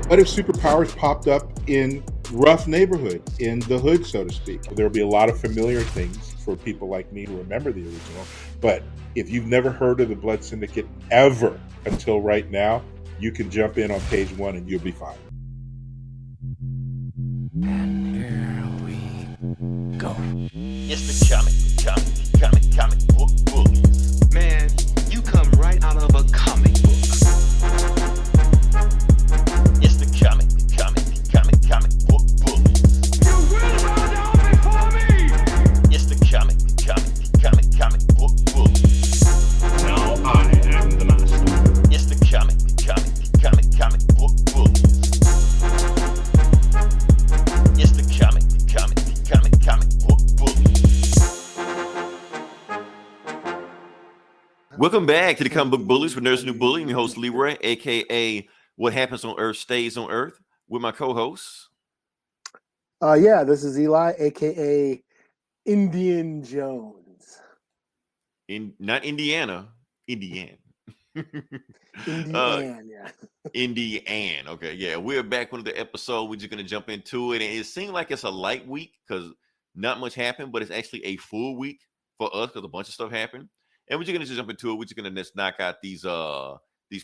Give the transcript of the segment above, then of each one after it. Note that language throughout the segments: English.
What if superpowers popped up in rough neighborhood, in the hood, so to speak? There'll be a lot of familiar things for people like me who remember the original. But if you've never heard of the Blood Syndicate ever until right now, you can jump in on page 1 and you'll be fine. And here we go. It's the comic book bullies. Man, you come right out of a comic book. It's the comic book bullies. You will bow down before me! It's the comic book bullies. Now I am the master. It's the comic book bullies. It's the comic book bullies. Welcome back to the Comic Book Bullies with Nurse New Bully and your host Leroy, aka What Happens on Earth Stays on Earth, with my co-hosts. This is Eli, aka Indian Jones. Not Indiana, Indiana. Yeah. Indiana. Okay, yeah, we're back with the episode. We're just gonna jump into it, and it seems like it's a light week because not much happened, but it's actually a full week for us because a bunch of stuff happened. And we're just gonna jump into it. We're just gonna just knock out these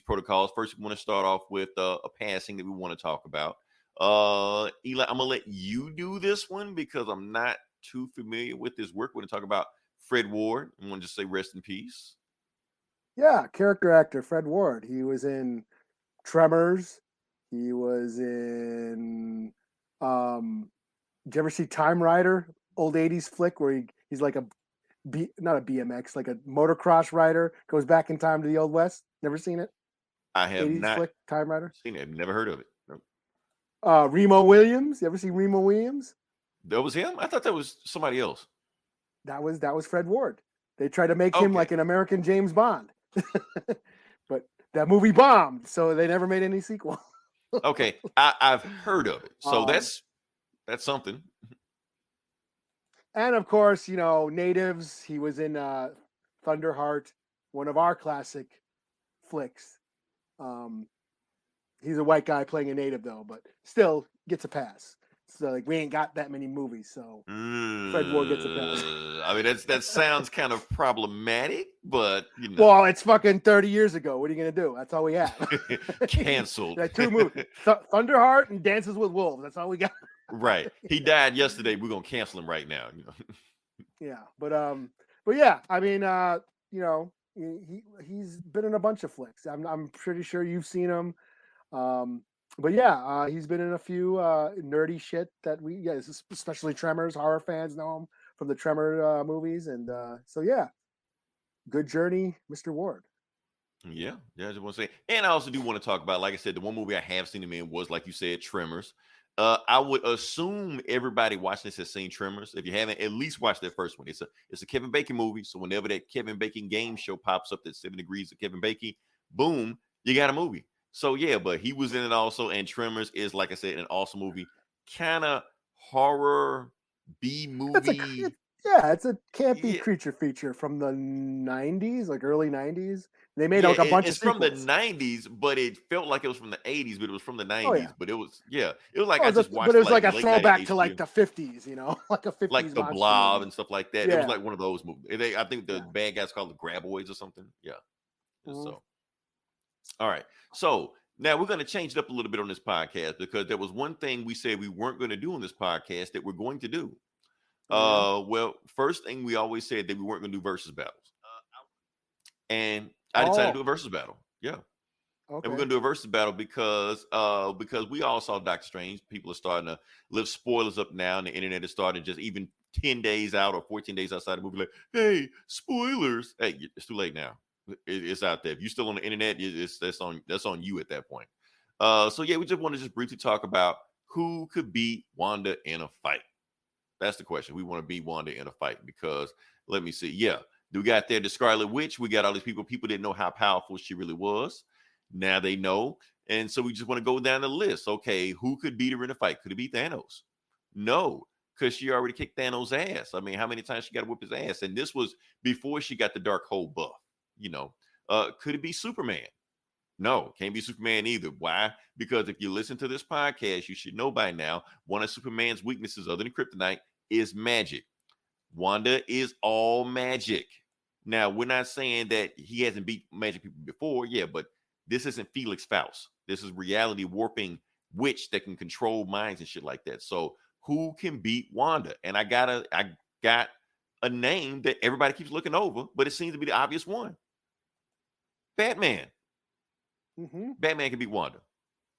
protocols. First, we want to start off with a passing that we want to talk about. Eli, I'm gonna let you do this one because I'm not too familiar with his work. We're gonna talk about Fred Ward. I want to just say rest in peace. Yeah, character actor Fred Ward. He was in Tremors. He was in did you ever see Time Rider? Old 80s flick where he's like not a BMX, like a motocross rider, goes back in time to the Old West. Never seen it? I have 80s not flick, Time Rider. seen it. I've never heard of it. Nope. Remo Williams. You ever see Remo Williams? That was him? I thought that was somebody else. That was Fred Ward. They tried to make him like an American James Bond. But that movie bombed, so they never made any sequel. Okay, I've heard of it. So that's something. And of course, Natives. He was in Thunderheart, one of our classic flicks. He's a white guy playing a native though, but still gets a pass. So like we ain't got that many movies, so Fred Ward gets a pass. I mean that sounds kind of problematic, but Well, it's fucking 30 years ago. What are you gonna do? That's all we have. Canceled. Like 2 movies, Thunderheart and Dances with Wolves. That's all we got. Right. He died yesterday. We're gonna cancel him right now. Yeah, but yeah. I mean, he's been in a bunch of flicks. I'm pretty sure you've seen him. But yeah, he's been in a few nerdy shit that especially Tremors. Horror fans know him from the Tremor movies, and so yeah, good journey, Mr. Ward. Yeah, I just want to say, and I also do want to talk about, like I said, the one movie I have seen him in was, like you said, Tremors. I would assume everybody watching this has seen Tremors. If you haven't, at least watch that first one. It's a Kevin Bacon movie, so whenever that Kevin Bacon game show pops up, that 7 Degrees of Kevin Bacon, boom, you got a movie. So yeah, but he was in it also, and Tremors is, like I said, an awesome movie, kind of horror B movie. It's a campy creature feature from the 90s, like early 90s. They made like a bunch of sequels. It's from the 90s, but it felt like it was from the 80s, but it was from the 90s. Oh, yeah. But it was like I just watched. But it was like a throwback to like the 50s, like a 50s, like the Blob movie. And stuff like that. Yeah. It was like one of those movies. I think the bad guys called the Graboids or something. Yeah. Mm-hmm. So, all right. So now we're going to change it up a little bit on this podcast because there was one thing we said we weren't going to do on this podcast that we're going to do. Well, first thing we always said that we weren't going to do versus battles, and I decided to do a versus battle. Yeah, okay. And we're going to do a versus battle because we all saw Doctor Strange. People are starting to lift spoilers up now, and the internet is starting just even 10 days out or 14 days outside the movie. Like, hey, spoilers! Hey, it's too late now. It's out there. If you're still on the internet, that's on you at that point. So yeah, we just want to briefly talk about who could beat Wanda in a fight. That's the question. We want to beat Wanda in a fight because let me see. Yeah, we got there the Scarlet Witch. We got all these people. People didn't know how powerful she really was. Now they know, and so we just want to go down the list. Okay, who could beat her in a fight? Could it be Thanos? No, because she already kicked Thanos' ass. I mean, how many times she got to whip his ass? And this was before she got the Dark Hole buff. Could it be Superman? No, can't be Superman either. Why? Because if you listen to this podcast, you should know by now one of Superman's weaknesses, other than kryptonite, is magic. Wanda is all magic. Now, we're not saying that he hasn't beat magic people before, yeah, but this isn't Felix Faust. This is reality warping witch that can control minds and shit like that. So, who can beat Wanda? And I got a name that everybody keeps looking over, but it seems to be the obvious one. Batman. Batman can beat Wanda.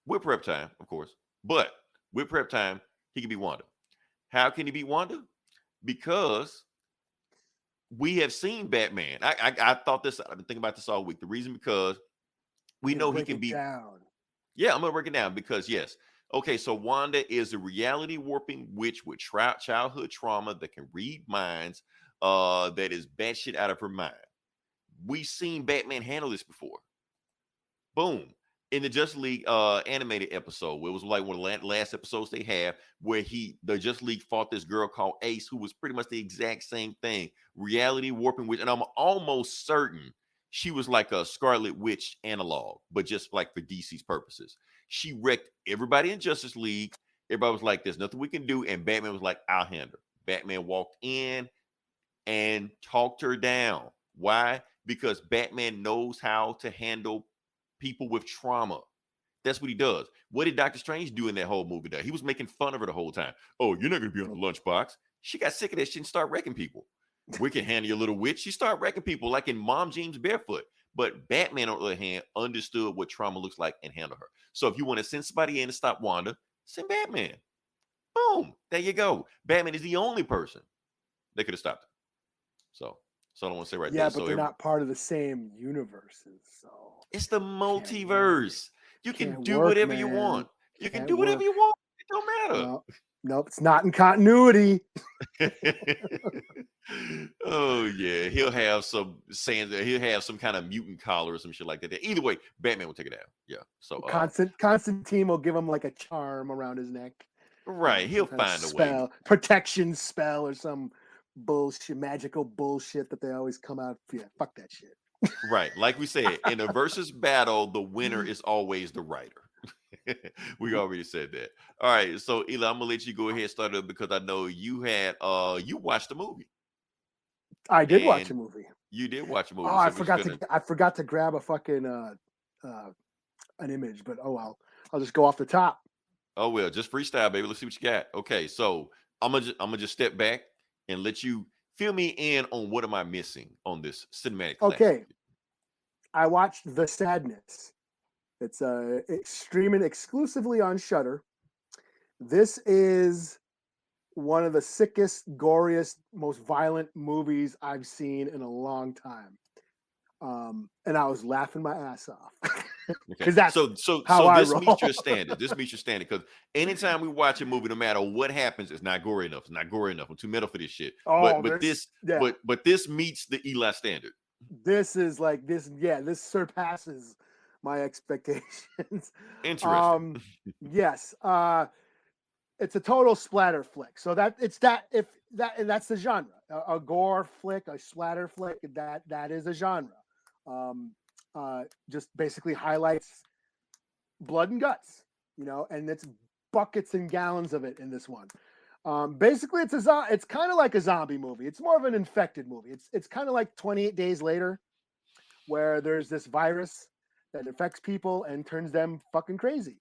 With prep time, of course. But with prep time, he can beat Wanda. How can he beat Wanda? Because we have seen Batman. I thought this, I've been thinking about this all week. The reason because we know he can beat. Yeah, I'm gonna break it down because yes. Okay, so Wanda is a reality warping witch with childhood trauma that can read minds, that is batshit out of her mind. We've seen Batman handle this before. Boom. In the Justice League animated episode, where it was like one of the last episodes they have, where the Justice League fought this girl called Ace, who was pretty much the exact same thing. Reality warping witch, and I'm almost certain she was like a Scarlet Witch analog, but just like for DC's purposes. She wrecked everybody in Justice League. Everybody was like, there's nothing we can do. And Batman was like, I'll handle her. Batman walked in and talked her down. Why? Because Batman knows how to handle people with trauma. That's what he does. What did Doctor Strange do in that whole movie? He was making fun of her the whole time. Oh, you're not going to be on a lunchbox. She got sick of that shit and started wrecking people. We can handle your little witch. She started wrecking people like in Mom Jean's Barefoot. But Batman, on the other hand, understood what trauma looks like and handle her. So if you want to send somebody in to stop Wanda, send Batman. Boom. There you go. Batman is the only person that could have stopped her. So I don't want to say right there. Yeah, but they're not part of the same universes. So it's the multiverse. You can do whatever you want. You can do whatever you want. It don't matter. Nope, it's not in continuity. Oh yeah, he'll have some kind of mutant collar or some shit like that. Either way, Batman will take it down. Yeah. So Constantine will give him like a charm around his neck. Right. He'll find a way. Protection spell or some bullshit, magical bullshit that they always come out. Yeah, fuck that shit. Right. Like we said, in a versus battle, the winner is always the writer. We already said that. All right. So Eli, I'm gonna let you go ahead and start up because I know you had you watched the movie. I did watch a movie. You did watch a movie. Oh, so I forgot to grab a fucking an image, but oh well. I'll just go off the top. Oh well, just freestyle, baby. Let's see what you got. Okay, so I'm gonna just step back and let you fill me in on what am I missing on this cinematic classic. Okay. I watched The Sadness. It's streaming exclusively on Shudder. This is one of the sickest, goriest, most violent movies I've seen in a long time. And I was laughing my ass off. Because that's so how this I meets your standard. This meets your standard because anytime we watch a movie, no matter what happens, it's not gory enough. It's not gory enough. I'm too metal for this shit. Oh, but this meets the Eli standard. This is like this. Yeah, this surpasses my expectations. Interesting. Yes. It's a total splatter flick. So that's the genre. A gore flick, a splatter flick. That is a genre. Just basically highlights blood and guts, and it's buckets and gallons of it in this one. Basically, it's kind of like a zombie movie. It's more of an infected movie. It's kind of like 28 Days Later, where there's this virus that infects people and turns them fucking crazy.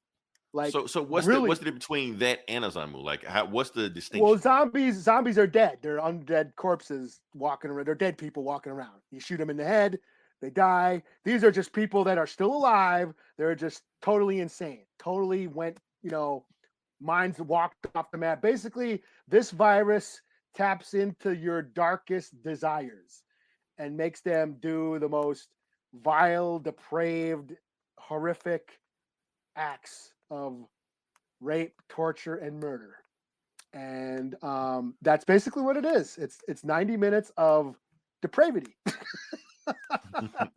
Like, so what's the difference between that and a zombie movie? Like, what's the distinction? Well, zombies are dead. They're undead corpses walking around. They're dead people walking around. You shoot them in the head, they die. These are just people that are still alive. They're just totally insane. Totally went, minds walked off the map. Basically, this virus taps into your darkest desires and makes them do the most vile, depraved, horrific acts of rape, torture, and murder. And that's basically what it is. It's 90 minutes of depravity.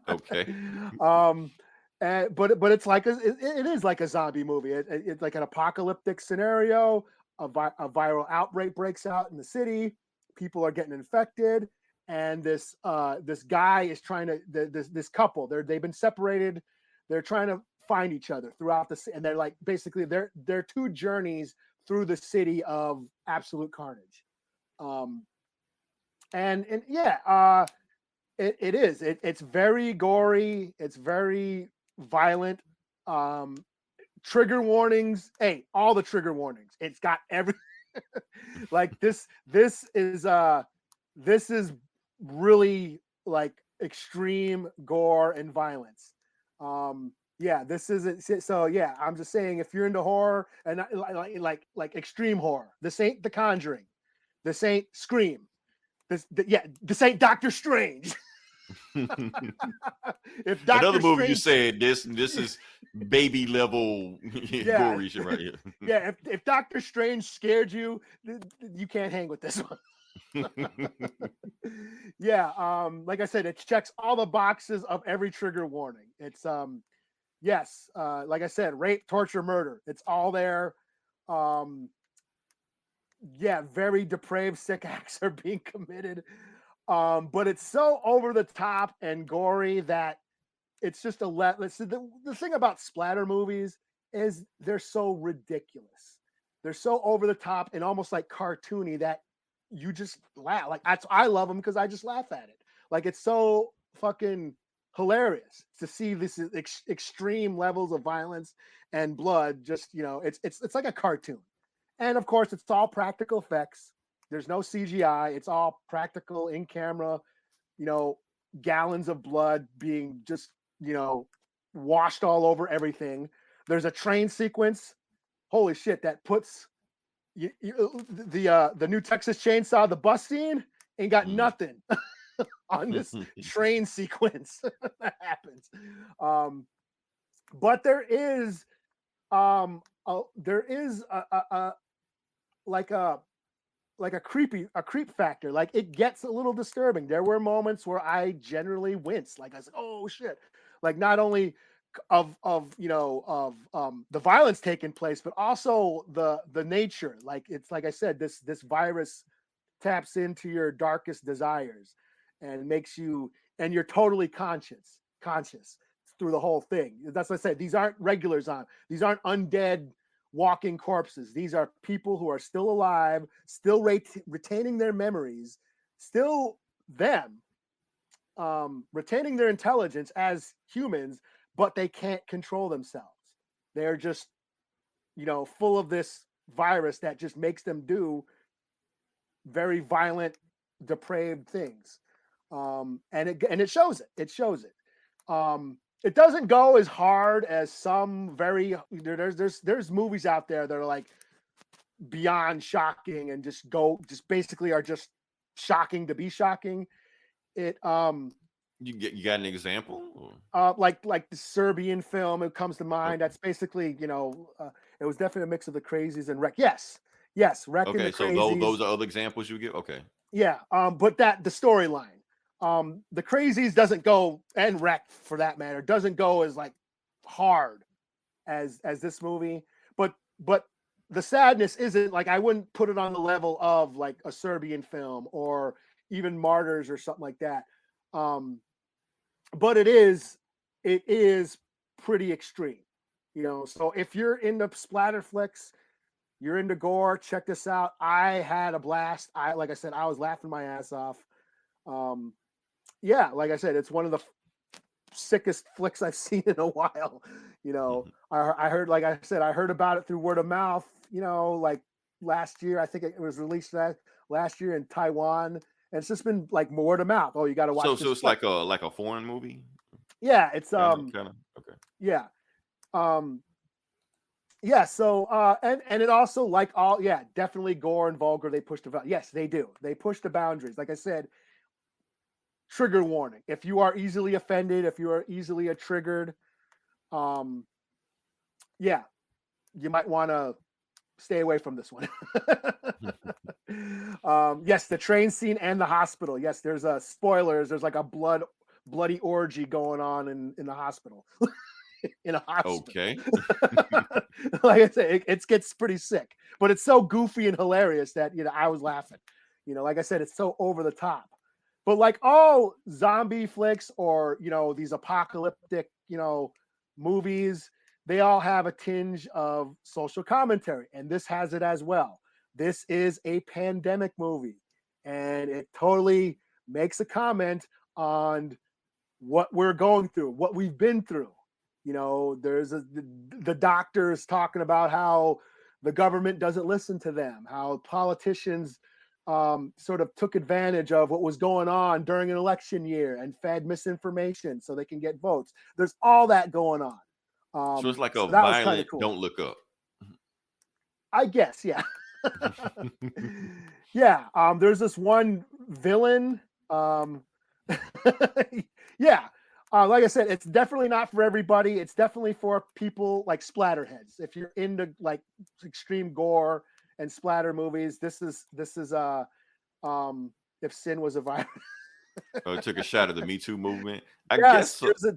Okay. But it's like it is like a zombie movie. It's like an apocalyptic scenario. A viral outbreak breaks out in the city. People are getting infected, and this guy is trying to this couple. They've been separated. they're trying to find each other throughout and they're like basically they're two journeys through the city of absolute carnage. And yeah, it's very gory, it's very violent. Trigger warnings, hey, all the trigger warnings. It's got every like this is really like extreme gore and violence. Yeah, this isn't so. Yeah, I'm just saying, if you're into horror and like extreme horror, this ain't The Conjuring, this ain't Scream, this ain't Doctor Strange. If Doctor Another movie Strange, you said this is baby level gory shit right here. Yeah, if Doctor Strange scared you, you can't hang with this one. Yeah, like I said, it checks all the boxes of every trigger warning. It's yes, like I said, rape, torture, murder. It's all there. Yeah, very depraved, sick acts are being committed. But it's so over the top and gory that it's just the thing about splatter movies is they're so ridiculous. They're so over the top and almost like cartoony that you just laugh. Like I love them because I just laugh at it. Like it's so fucking hilarious to see this extreme levels of violence and blood. Just, it's like a cartoon. And of course, it's all practical effects. There's no CGI. It's all practical in camera, gallons of blood being just, washed all over everything. There's a train sequence. Holy shit. That puts the new Texas Chainsaw, the bus scene ain't got nothing on this train sequence that happens. But there is a creep factor. Like it gets a little disturbing. There were moments where I generally winced. Like I said, oh shit. Like not only of the violence taking place, but also the nature. Like it's like I said, this virus taps into your darkest desires and makes you, and you're totally conscious through the whole thing. That's what I said. These aren't regulars these aren't undead walking corpses. These are people who are still alive, still retaining their memories, still them, retaining their intelligence as humans, but they can't control themselves. They're just, full of this virus that just makes them do very violent, depraved things. And it shows it. It shows it. It doesn't go as hard as some there's movies out there that are like beyond shocking and just basically are just shocking to be shocking. It you got an example? Like the Serbian film, it comes to mind. That's basically, it was definitely a mix of The Crazies and Wreck. Yes, Wreck. Okay, and the so Crazies. those are other examples you give. Okay. Yeah, but the storyline. The Crazies doesn't go, and Wreck for that matter, doesn't go as like hard as this movie. But the sadness isn't like, I wouldn't put it on the level of like a Serbian film or even Martyrs or something like that. But it is pretty extreme, so if you're into splatter flicks, you're into gore, check this out. I had a blast. Like I said, I was laughing my ass off. Yeah, like I said, it's one of the sickest flicks I've seen in a while. I heard, like I said, I heard about it through word of mouth, like last year. I think it was released last year in Taiwan. And it's just been like word of mouth. Oh, you got to watch. So it's like a foreign movie. Yeah, it's kind of okay. Yeah, yeah. So and it also, like all, definitely gore and vulgar. They push yes, they do. They push the boundaries. Like I said, trigger warning. If you are easily offended, if you are easily triggered, yeah, you might want to stay away from this one. Yes, the train scene and the hospital. Yes, there's spoilers. There's like a bloody orgy going on in the hospital. In a hospital. Okay. Like I said, it gets pretty sick, but it's so goofy and hilarious that I was laughing. Like I said, it's so over the top. But like all zombie flicks or these apocalyptic movies, they all have a tinge of social commentary, and this has it as well. This is a pandemic movie, and it totally makes a comment on what we're going through, what we've been through. You know, the doctors talking about how the government doesn't listen to them, how politicians sort of took advantage of what was going on during an election year and fed misinformation so they can get votes. There's all that going on. So it's like a that was kind violent of cool. Don't Look Up. I guess, yeah. Yeah. There's this one villain. Yeah. Like I said, it's definitely not for everybody. It's definitely for people like splatterheads. If you're into like extreme gore and splatter movies, this is if sin was a virus. It took a shot at the Me Too movement. I Yes, guess so.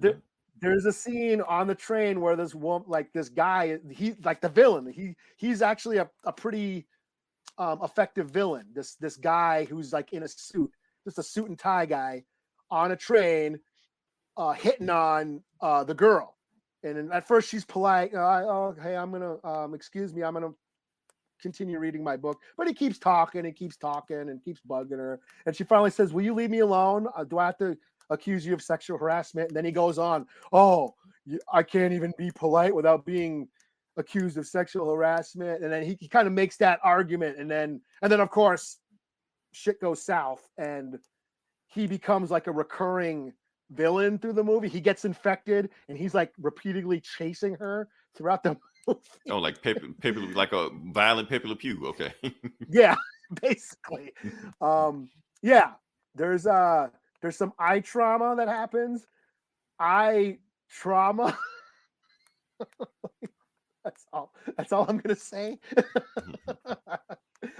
there's a scene on the train where this woman, like this guy, he like the villain. He's actually a pretty effective villain. This guy who's like in a suit, just a suit and tie guy on a train, hitting on the girl. And at first she's polite. Oh, hey, I'm gonna excuse me, I'm gonna continue reading my book. But he keeps talking and keeps talking and keeps bugging her. And she finally says, "Will you leave me alone? Do I have to accuse you of sexual harassment?" And then he goes on, "Oh, I can't even be polite without being accused of sexual harassment." And then he kind of makes that argument, and then of course shit goes south, and he becomes like a recurring villain through the movie. He gets infected, and he's like repeatedly chasing her throughout the movie. Oh, like Pepe, like a violent Pepe Le Pew. Okay. Yeah, basically. Yeah, there's some eye trauma that happens. Eye trauma. That's all I'm gonna say.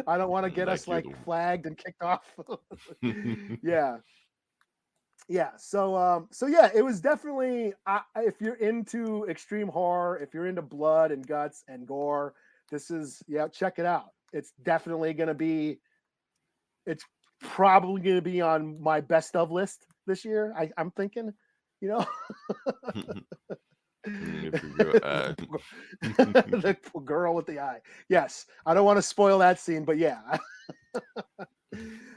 I don't want to get us like flagged and kicked off. Yeah. So yeah, it was definitely, if you're into extreme horror, if you're into blood and guts and gore, check it out. It's definitely going to be, it's probably going to be on my best of list this year. I'm thinking, you know. The girl with the eye. Yes, I don't want to spoil that scene, but yeah.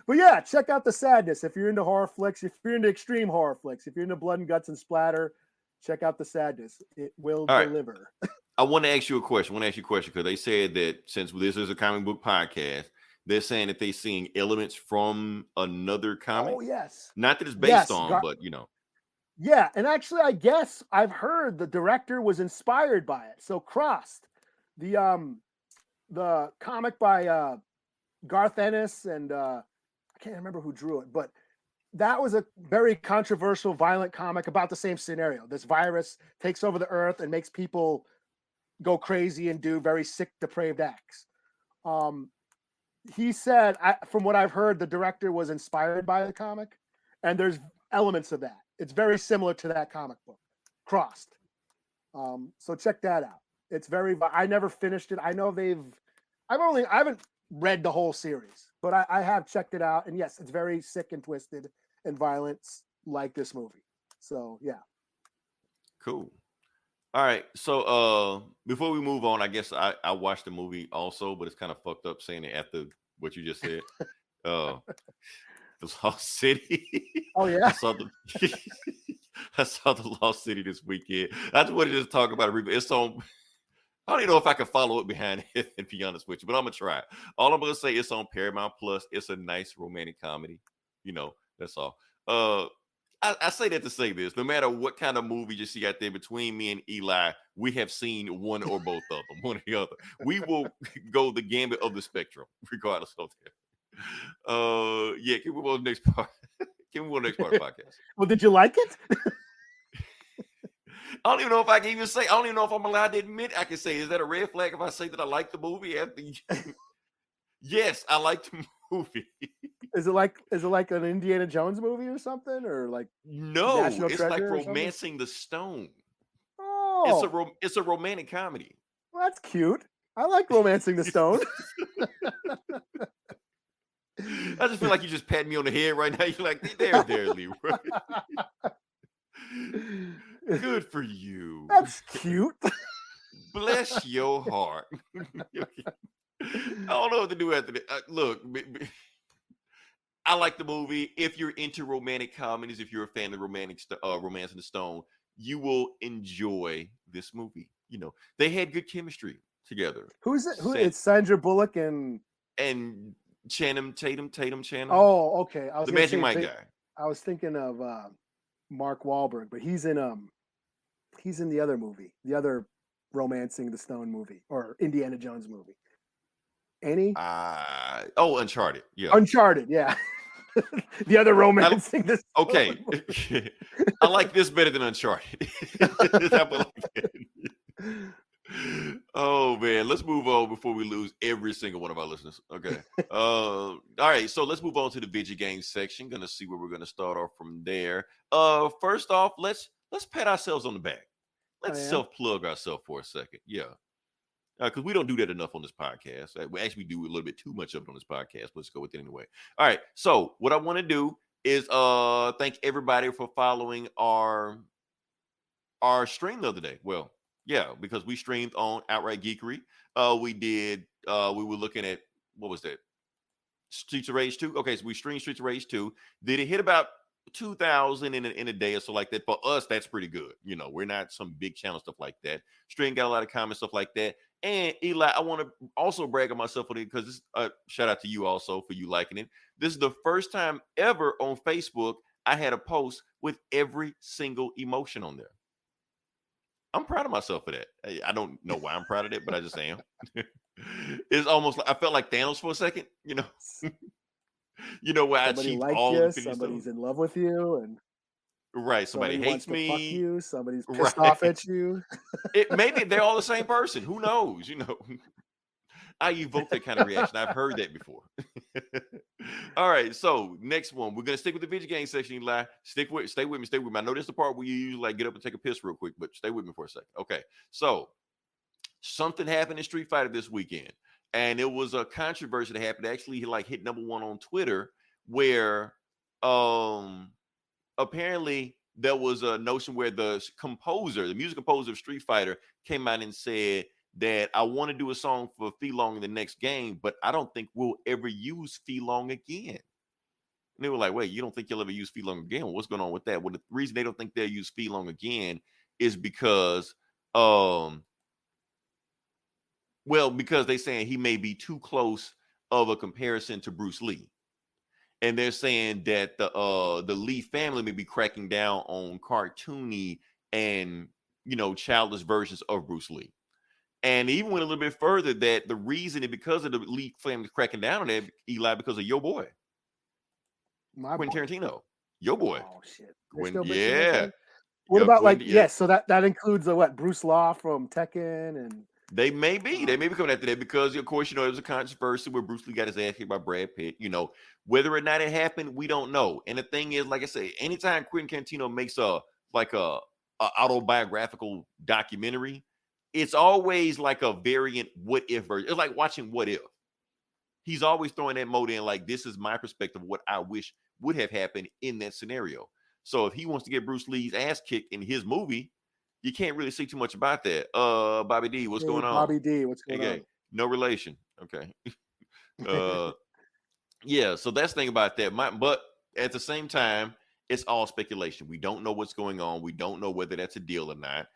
But yeah, check out The Sadness. If you're into horror flicks, if you're into extreme horror flicks, if you're into blood and guts and splatter, check out The Sadness. It will deliver. I want to ask you a question. Because they said that since this is a comic book podcast, they're saying that they're seeing elements from another comic. Oh, yes. Not that it's based on, but you know. Yeah, and actually, I guess I've heard the director was inspired by it. So Crossed, the comic by Garth Ennis and I can't remember who drew it, but that was a very controversial, violent comic about the same scenario. This virus takes over the earth and makes people go crazy and do very sick, depraved acts. He said, from what I've heard, the director was inspired by the comic, and there's elements of that. It's very similar to that comic book, Crossed. So check that out. It's I never finished it. I know I haven't read the whole series, but I have checked it out, and yes, it's very sick and twisted and violent like this movie. So yeah. Cool. All right. So before we move on, I guess I watched the movie also, but it's kind of fucked up saying it after what you just said. The Lost City. Oh yeah. I saw the Lost City this weekend. I just wanted to talk about it. It's on. I don't even know if I can follow it behind it and be honest with you, but I'm gonna try. All I'm gonna say, it's on Paramount Plus. It's a nice romantic comedy. You know, that's all. I say that to say this: no matter what kind of movie you see out there, between me and Eli, we have seen one or both of them, one or the other. We will go the gambit of the spectrum, regardless of that. Yeah, can we move on to the next part? Can we move on to the next part of the podcast? Well, did you like it? I don't even know if I can even say. I don't even know if I'm allowed to admit. I can say, is that a red flag if I say that I like the movie? Yes, I like the movie. Is it like an Indiana Jones movie or something, or like no? National It's Treasure like or Romancing the Stone. Oh, it's a romantic comedy. Well, that's cute. I like Romancing the Stone. I just feel like you just patting me on the head right now. You're like, there, Leroy. Good for you. That's cute. Bless your heart. I don't know what to do after that. Look, I like the movie. If you're into romantic comedies, if you're a fan of Romance in the Stone, you will enjoy this movie. You know, they had good chemistry together. Who's it? It's Sandra Bullock and Tatum Channing. Oh, okay. I was the gonna Magic say Mike guy. I was thinking of Mark Wahlberg, but he's in the other movie, the other Romancing the Stone movie or Indiana Jones movie. Any? Uncharted. Yeah. Uncharted, yeah. The other Romancing the Stone Okay. movie. I like this better than Uncharted. Oh man, let's move on before we lose every single one of our listeners. Okay. All right, so let's move on to the Vidja Gang section. Gonna see where we're gonna start off from there. First off, let's pat ourselves on the back. Let's self-plug ourselves for a second. Yeah. Because we don't do that enough on this podcast. We actually do a little bit too much of it on this podcast. Let's go with it anyway. All right. So what I want to do is thank everybody for following our stream the other day. Well, yeah, because we streamed on Outright Geekery. We were looking at, what was that? Streets of Rage 2. Okay, so we streamed Streets of Rage 2. Did it hit about 2,000 in a day or so like that? For us, that's pretty good. You know, we're not some big channel stuff like that. Stream got a lot of comments, stuff like that. And Eli, I want to also brag on myself for it because this shout out to you also for you liking it. This is the first time ever on Facebook I had a post with every single emotion on there. I'm proud of myself for that. I don't know why I'm proud of it, but I just am. It's almost like I felt like Thanos for a second, you know. You know, where somebody I achieved liked all you, the somebody's in love with you, and right, somebody hates wants to me. fuck you, somebody's pissed off at you. Maybe they're all the same person. Who knows? You know, I evoke that kind of reaction. I've heard that before. All right, so next one, we're gonna stick with the Vidja Gang section. Eli, stay with me. I know this is the part where you usually like get up and take a piss real quick, but stay with me for a second. Okay, so something happened in Street Fighter this weekend, and it was a controversy that happened. Actually, he like hit #1 on Twitter, where apparently there was a notion where the music composer of Street Fighter came out and said that I want to do a song for Fei Long in the next game, but I don't think we'll ever use Fei Long again. And they were like, wait, you don't think you'll ever use Fei Long again? What's going on with that? Well, the reason they don't think they'll use Fei Long again is because because they're saying he may be too close of a comparison to Bruce Lee. And they're saying that the Lee family may be cracking down on cartoony and, you know, childish versions of Bruce Lee. And even went a little bit further that the reason is because of the Lee family cracking down on that, Eli, because of your boy, Quentin Tarantino. Your boy. Oh shit. Yeah. What about Quentin, yes, so that includes Bruce Law from Tekken and They may be coming after that because, of course, you know, there was a controversy where Bruce Lee got his ass kicked by Brad Pitt. You know, whether or not it happened, we don't know. And the thing is, like I say, anytime Quentin Tarantino makes a autobiographical documentary, it's always like a variant what if version. It's like watching What If. He's always throwing that mode in like, this is my perspective of what I wish would have happened in that scenario. So if he wants to get Bruce Lee's ass kicked in his movie, you can't really see too much about that. Bobby D, what's going on? Bobby D, what's going on? No relation. Okay. Yeah, so that's the thing about that. But at the same time, it's all speculation. We don't know what's going on. We don't know whether that's a deal or not.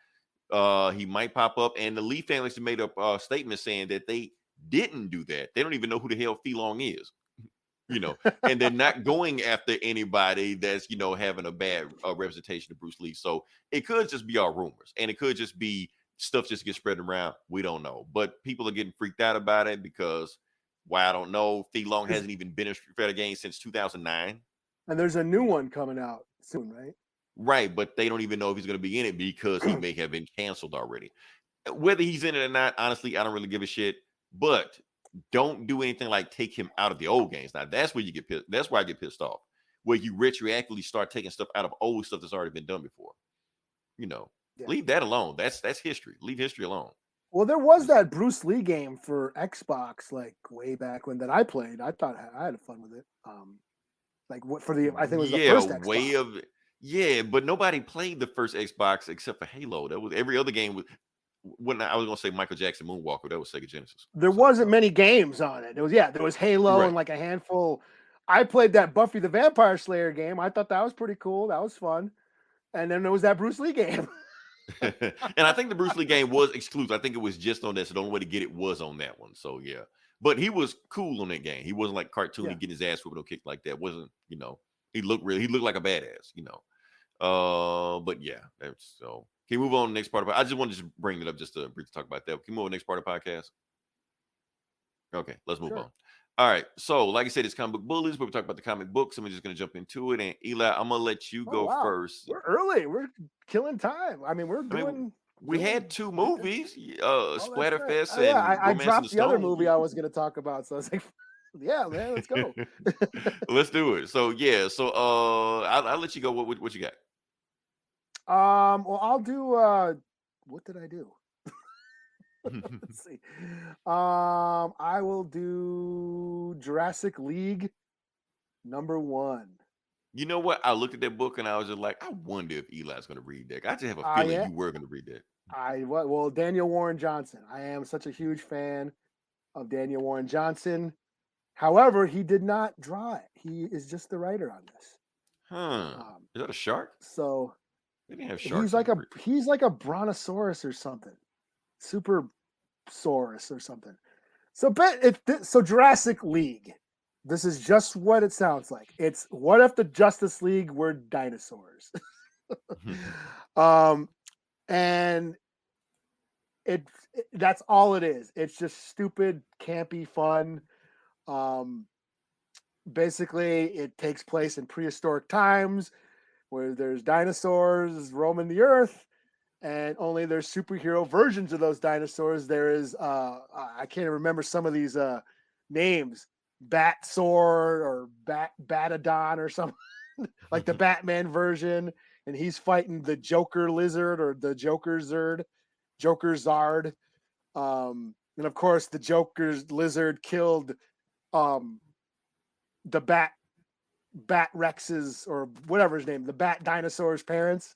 He might pop up, and the Lee family made a statement saying that they didn't do that. They don't even know who the hell Fei Long is, you know, and they're not going after anybody that's, you know, having a bad representation of Bruce Lee. So it could just be all rumors, and it could just be stuff just gets spread around. We don't know, but people are getting freaked out about it because, I don't know. Fei Long hasn't even been in Street Fighter game since 2009, and there's a new one coming out soon, right? Right, but they don't even know if he's going to be in it because he may have been canceled already. Whether he's in it or not, honestly, I don't really give a shit. But don't do anything like take him out of the old games. Now, that's where you get pissed. That's why I get pissed off. Where you retroactively start taking stuff out of old stuff that's already been done before. You know, leave that alone. That's history. Leave history alone. Well, there was that Bruce Lee game for Xbox, like way back when that I played. I thought I had fun with it. I think it was the first Xbox. Yeah, but nobody played the first Xbox except for Halo. That was every other game was. When I was gonna say Michael Jackson Moonwalker, that was Sega Genesis. There So wasn't many games on it. There was Halo right. and like a handful. I played that Buffy the Vampire Slayer game. I thought that was pretty cool. That was fun. And then there was that Bruce Lee game. And I think the Bruce Lee game was exclusive. I think it was just on that. So the only way to get it was on that one. So yeah. But he was cool on that game. He wasn't like cartoony, Yeah. getting his ass whooped or kicked like that. Wasn't, he looked like a badass, But yeah, that's so. Can we move on to the next part of it? I just wanted to bring it up just to briefly talk about that. Can we move on to the next part of the podcast? Okay, let's move Sure. on. All right. So, like I said, it's comic book bullies, but we talk about the comic books, and we're just gonna jump into it. And Eli, I'm gonna let you go wow. first. We're early. We're killing time. I mean, we had two movies, that's Splatterfest right. and I Romance in dropped the the other Stone. movie I was going to talk about, so I was like, "Yeah, man, let's go." Let's do it. So yeah, I'll let you go. What you got? Well, I'll do. What did I do? Let's see. I will do Jurassic League #1. You know what? I looked at that book and I was just like, I wonder if Eli's going to read that. I just have a feeling yeah. you were going to read that. Well, Daniel Warren Johnson. I am such a huge fan of Daniel Warren Johnson. However, he did not draw it. He is just the writer on this. Is that a shark? So they didn't have sharks. He's like a brontosaurus or something, super saurus or something. So Jurassic League. This is just what it sounds like. It's what if the Justice League were dinosaurs? And that's all it is. It's just stupid, campy fun. Basically, it takes place in prehistoric times where there's dinosaurs roaming the earth, and only there's superhero versions of those dinosaurs. There is I can't remember some of these names. Batsaur or Batadon or something like the Batman version, and he's fighting the Joker lizard or the Joker Zard. And of course the Joker's lizard killed the Bat Rex's or whatever his name, the Bat dinosaur's parents.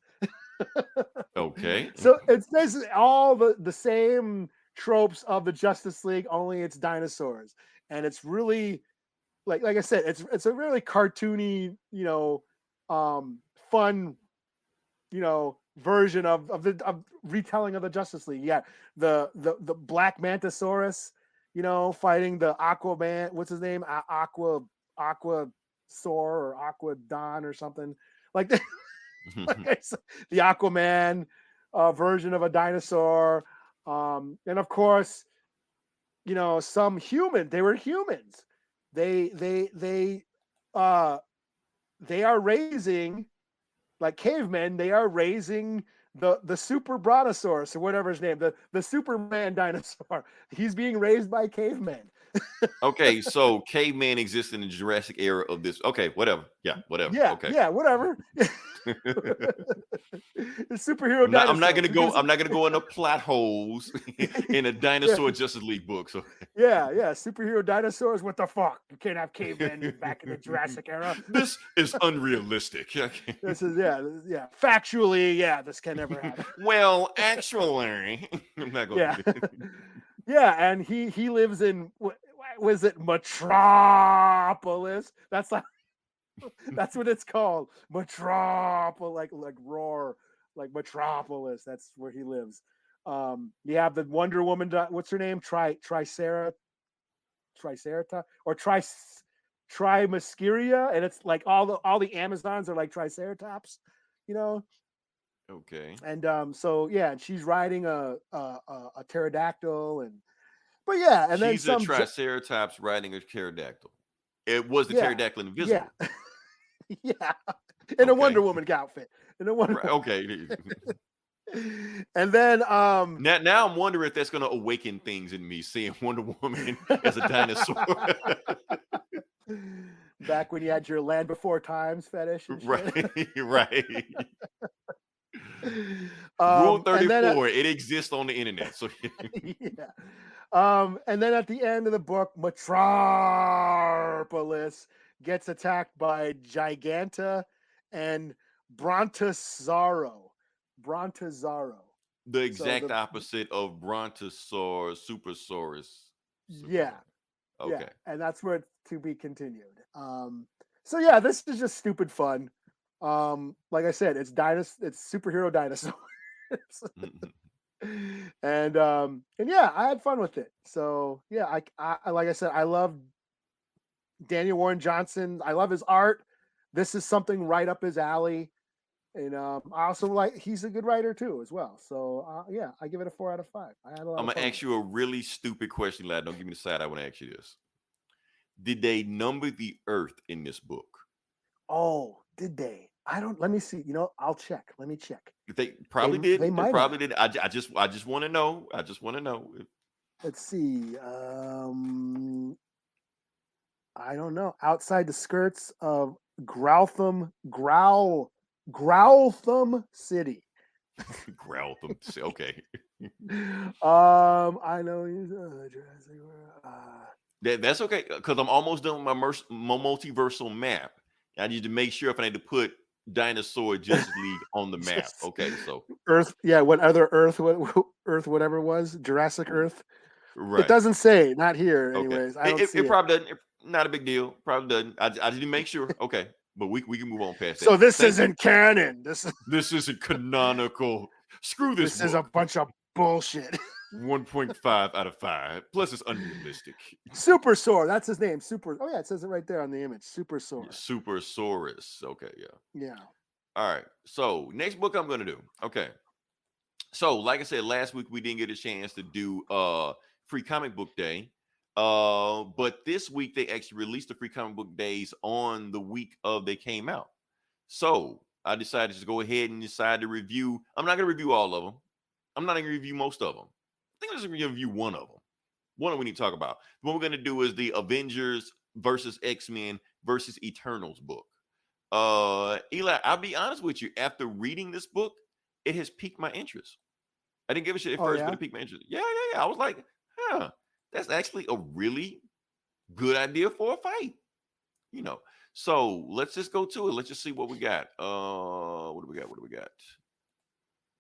Okay. So it's basically all the same tropes of the Justice League, only it's dinosaurs. And it's really like I said, it's a really cartoony, fun, version of retelling of the Justice League. Yeah, the Black Mantisaurus, fighting the Aquaman. What's his name? Aqua Saur or Aquadon or something like that. The Aquaman version of a dinosaur, and of course, some human. They were humans. They are raising, like cavemen. They are raising the super brontosaurus or whatever his name, the Superman dinosaur. He's being raised by cavemen. Okay, so caveman exists in the Jurassic era of this. Okay, whatever. Yeah, whatever. Yeah, okay. Yeah, whatever. The superhero dinosaur. I'm not gonna go into plot holes in a dinosaur Justice League book. So yeah, superhero dinosaurs. What the fuck? You can't have cavemen back in the Jurassic era. This is unrealistic. This is factually, this can never happen. Well, actually, I'm not going to. Yeah, and he lives in was it Metropolis? That's what it's called. Metropolis, like roar, like Metropolis. That's where he lives. You have the Wonder Woman. What's her name? Triceratops or Trimascaria, and it's like all the Amazons are like Triceratops, Okay. And and she's riding a pterodactyl, and then she's a Triceratops riding a pterodactyl. It was the pterodactyl invisible. Yeah, in a Wonder Woman outfit. Okay. And then now I'm wondering if that's going to awaken things in me, seeing Wonder Woman as a dinosaur. Back when you had your Land Before Times fetish. Right. Rule 34, it exists on the internet. So yeah. And then at the end of the book, Metropolis gets attacked by Giganta and Brontosaurus. Brontosaurus. The exact the- opposite of Brontosaurus, Supersaurus. Yeah. Okay. Yeah, and that's where it's to be continued. So yeah, this is just stupid fun. Like I said, it's superhero dinosaurs. And yeah, I had fun with it. So yeah, I like I said, I love Daniel Warren Johnson. I love his art. This is something right up his alley. And I also like he's a good writer too as well. So yeah, I give it a 4 out of 5. I had a lot I'm of gonna fun. ask you a really stupid question, lad. Don't give me the side. I want to ask you this: did they number the Earth in this book? Oh, did they? I don't. Let me see. I'll check. Let me check. They probably did. They They might probably have. did. I just want to know. I just want to know. Let's see. I don't know. Outside the skirts of Growtham City. Growl them. Okay. I know he's Jurassic World. That's okay because I'm almost done with my multiversal map. I need to make sure if I need to put Dinosaur Justice League on the map. Okay, so Earth, yeah. What other Earth? Earth? Whatever it was, Jurassic Earth. right. It doesn't say. Not here, Okay. anyways. I don't see It probably doesn't. Not a big deal. Probably doesn't. I didn't make sure. Okay, but we can move on past that. So this isn't canon. This isn't canonical. Screw this. This is a bunch of bullshit. 1.5 out of 5. Plus, it's unrealistic. Super Sore. That's his name. Super. Oh yeah, it says it right there on the image. Super Sore. Supersaurus. Okay, yeah. Yeah. All right. So next book I'm gonna do. Okay. So like I said, last week we didn't get a chance to do free comic book day. But this week they actually released the free comic book days on the week of they came out. So I decided to go ahead and decide to review. I'm not gonna review all of them. I'm not gonna review most of them. I think I'm just gonna review one of them. One we need to talk about. What we're gonna do is the Avengers versus X-Men versus Eternals book. Eli, I'll be honest with you. After reading this book, it has piqued my interest. I didn't give a shit at first, but it piqued my interest. Yeah. I was like, that's actually a really good idea for a fight. So let's just go to it. Let's just see what we got. What do we got?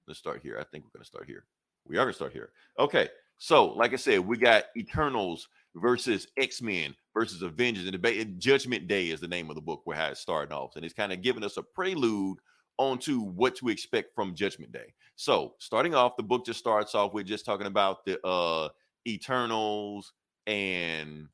Let's start here. I think we're gonna start here. We are gonna start here. Okay. So, like I said, we got Eternals versus X-Men versus Avengers, and Judgment Day is the name of the book where how it's starting off, and it's kind of giving us a prelude onto what to expect from Judgment Day. So, starting off, the book just starts off with just talking about the Eternals and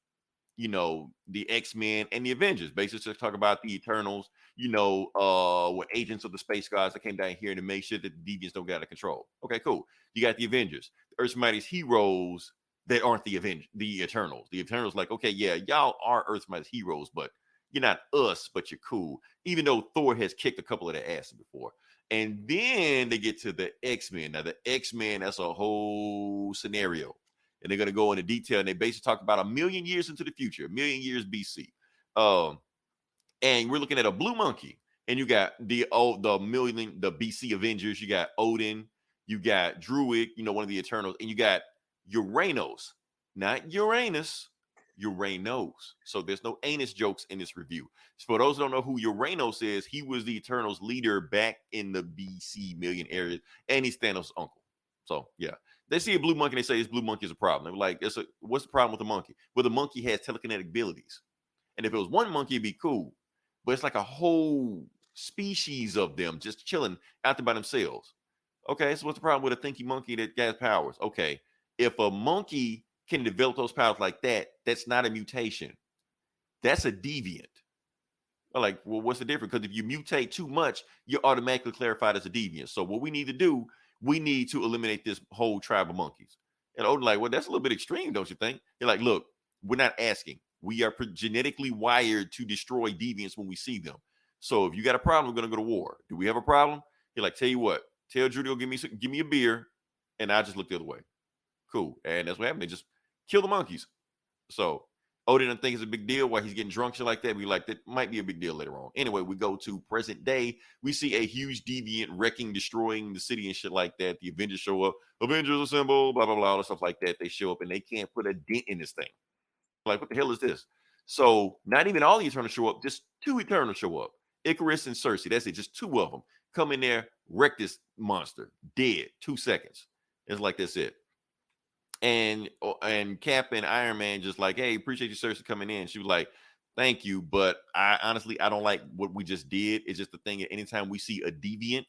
the X-Men and the Avengers. Basically, just talk about the Eternals. Were agents of the space gods that came down here to make sure that the deviants don't get out of control. Okay, cool. You got the Avengers, the Earth's mightiest heroes that aren't the Eternals. The Eternals, like, okay, yeah, y'all are Earth's mightiest heroes, but you're not us, but you're cool. Even though Thor has kicked a couple of their asses before. And then they get to the X-Men. Now, the X-Men, that's a whole scenario. And they're going to go into detail. And they basically talk about 1,000,000 years into the future, 1,000,000 years BC. And we're looking at a blue monkey. And you got the BC Avengers. You got Odin. You got Druid, one of the Eternals. And you got Uranos. Not Uranus. Uranos. So there's no anus jokes in this review. So for those who don't know who Uranos is, he was the Eternals leader back in the BC million area. And he's Thanos' uncle. So, yeah. They see a blue monkey, they say this blue monkey is a problem. They're like, what's the problem with the monkey? Well, the monkey has telekinetic abilities. And if it was one monkey, it'd be cool. But it's like a whole species of them just chilling out there by themselves. Okay, so what's the problem with a thinky monkey that has powers? Okay, if a monkey can develop those powers like that, that's not a mutation. That's a deviant. Like, well, what's the difference? Because if you mutate too much, you're automatically clarified as a deviant. So what we need to do, we need to eliminate this whole tribe of monkeys. And Odin like, well, that's a little bit extreme, don't you think? You're like, look, we're not asking. We are genetically wired to destroy deviants when we see them. So if you got a problem, we're going to go to war. Do we have a problem? You're like, tell you what, tell Judy, give me a beer, and I just look the other way. Cool. And that's what happened. They just kill the monkeys. So Odin doesn't think it's a big deal while he's getting drunk, shit like that. We like, that might be a big deal later on. Anyway, we go to present day. We see a huge deviant wrecking, destroying the city and shit like that. The Avengers show up. Avengers assemble, blah, blah, blah, all the stuff like that. They show up and they can't put a dent in this thing. Like, what the hell is this? So not even all the Eternals show up. Just 2 Eternals show up. Icarus and Cersei. That's it. Just 2 of them. come in there, wreck this monster, dead, 2 seconds. It's like that's it. And Cap and Iron Man just like, hey, appreciate you, Cersei, coming in. She was like, thank you, but I honestly I don't like what we just did. It's just the thing that anytime we see a deviant,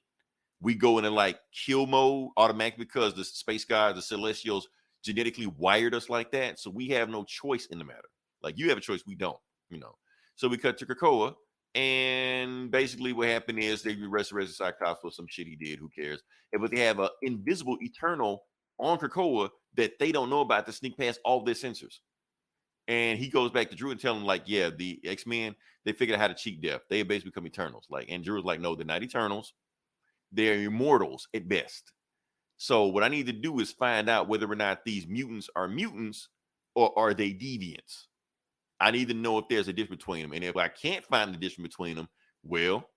we go into like kill mode automatically because the space gods, the Celestials, genetically wired us like that. So we have no choice in the matter. Like you have a choice, we don't, you know. So we cut to Krakoa, and basically what happened is they resurrected Cyclops for some shit he did. Who cares? But they have an invisible Eternal on Krakoa that they don't know about to sneak past all their sensors. And he goes back to Drew and tell him, like, yeah, the X-Men, they figured out how to cheat death. They basically become Eternals. Like, and Drew's like, no, they're not Eternals. They're immortals at best. So what I need to do is find out whether or not these mutants are mutants or are they deviants. I need to know if there's a difference between them. And if I can't find the difference between them, well,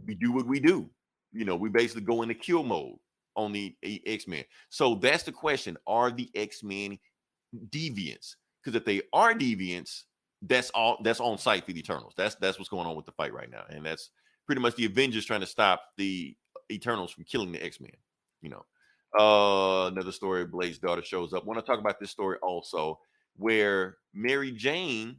we do what we do. You know, we basically go into kill mode on the X-Men. So that's the question. Are the X-Men deviants? Because if they are deviants, that's on site for the Eternals. That's what's going on with the fight right now. And that's pretty much the Avengers trying to stop the Eternals from killing the X-Men. You know, another story, Blade's daughter shows up. I want to talk about this story also, where Mary Jane,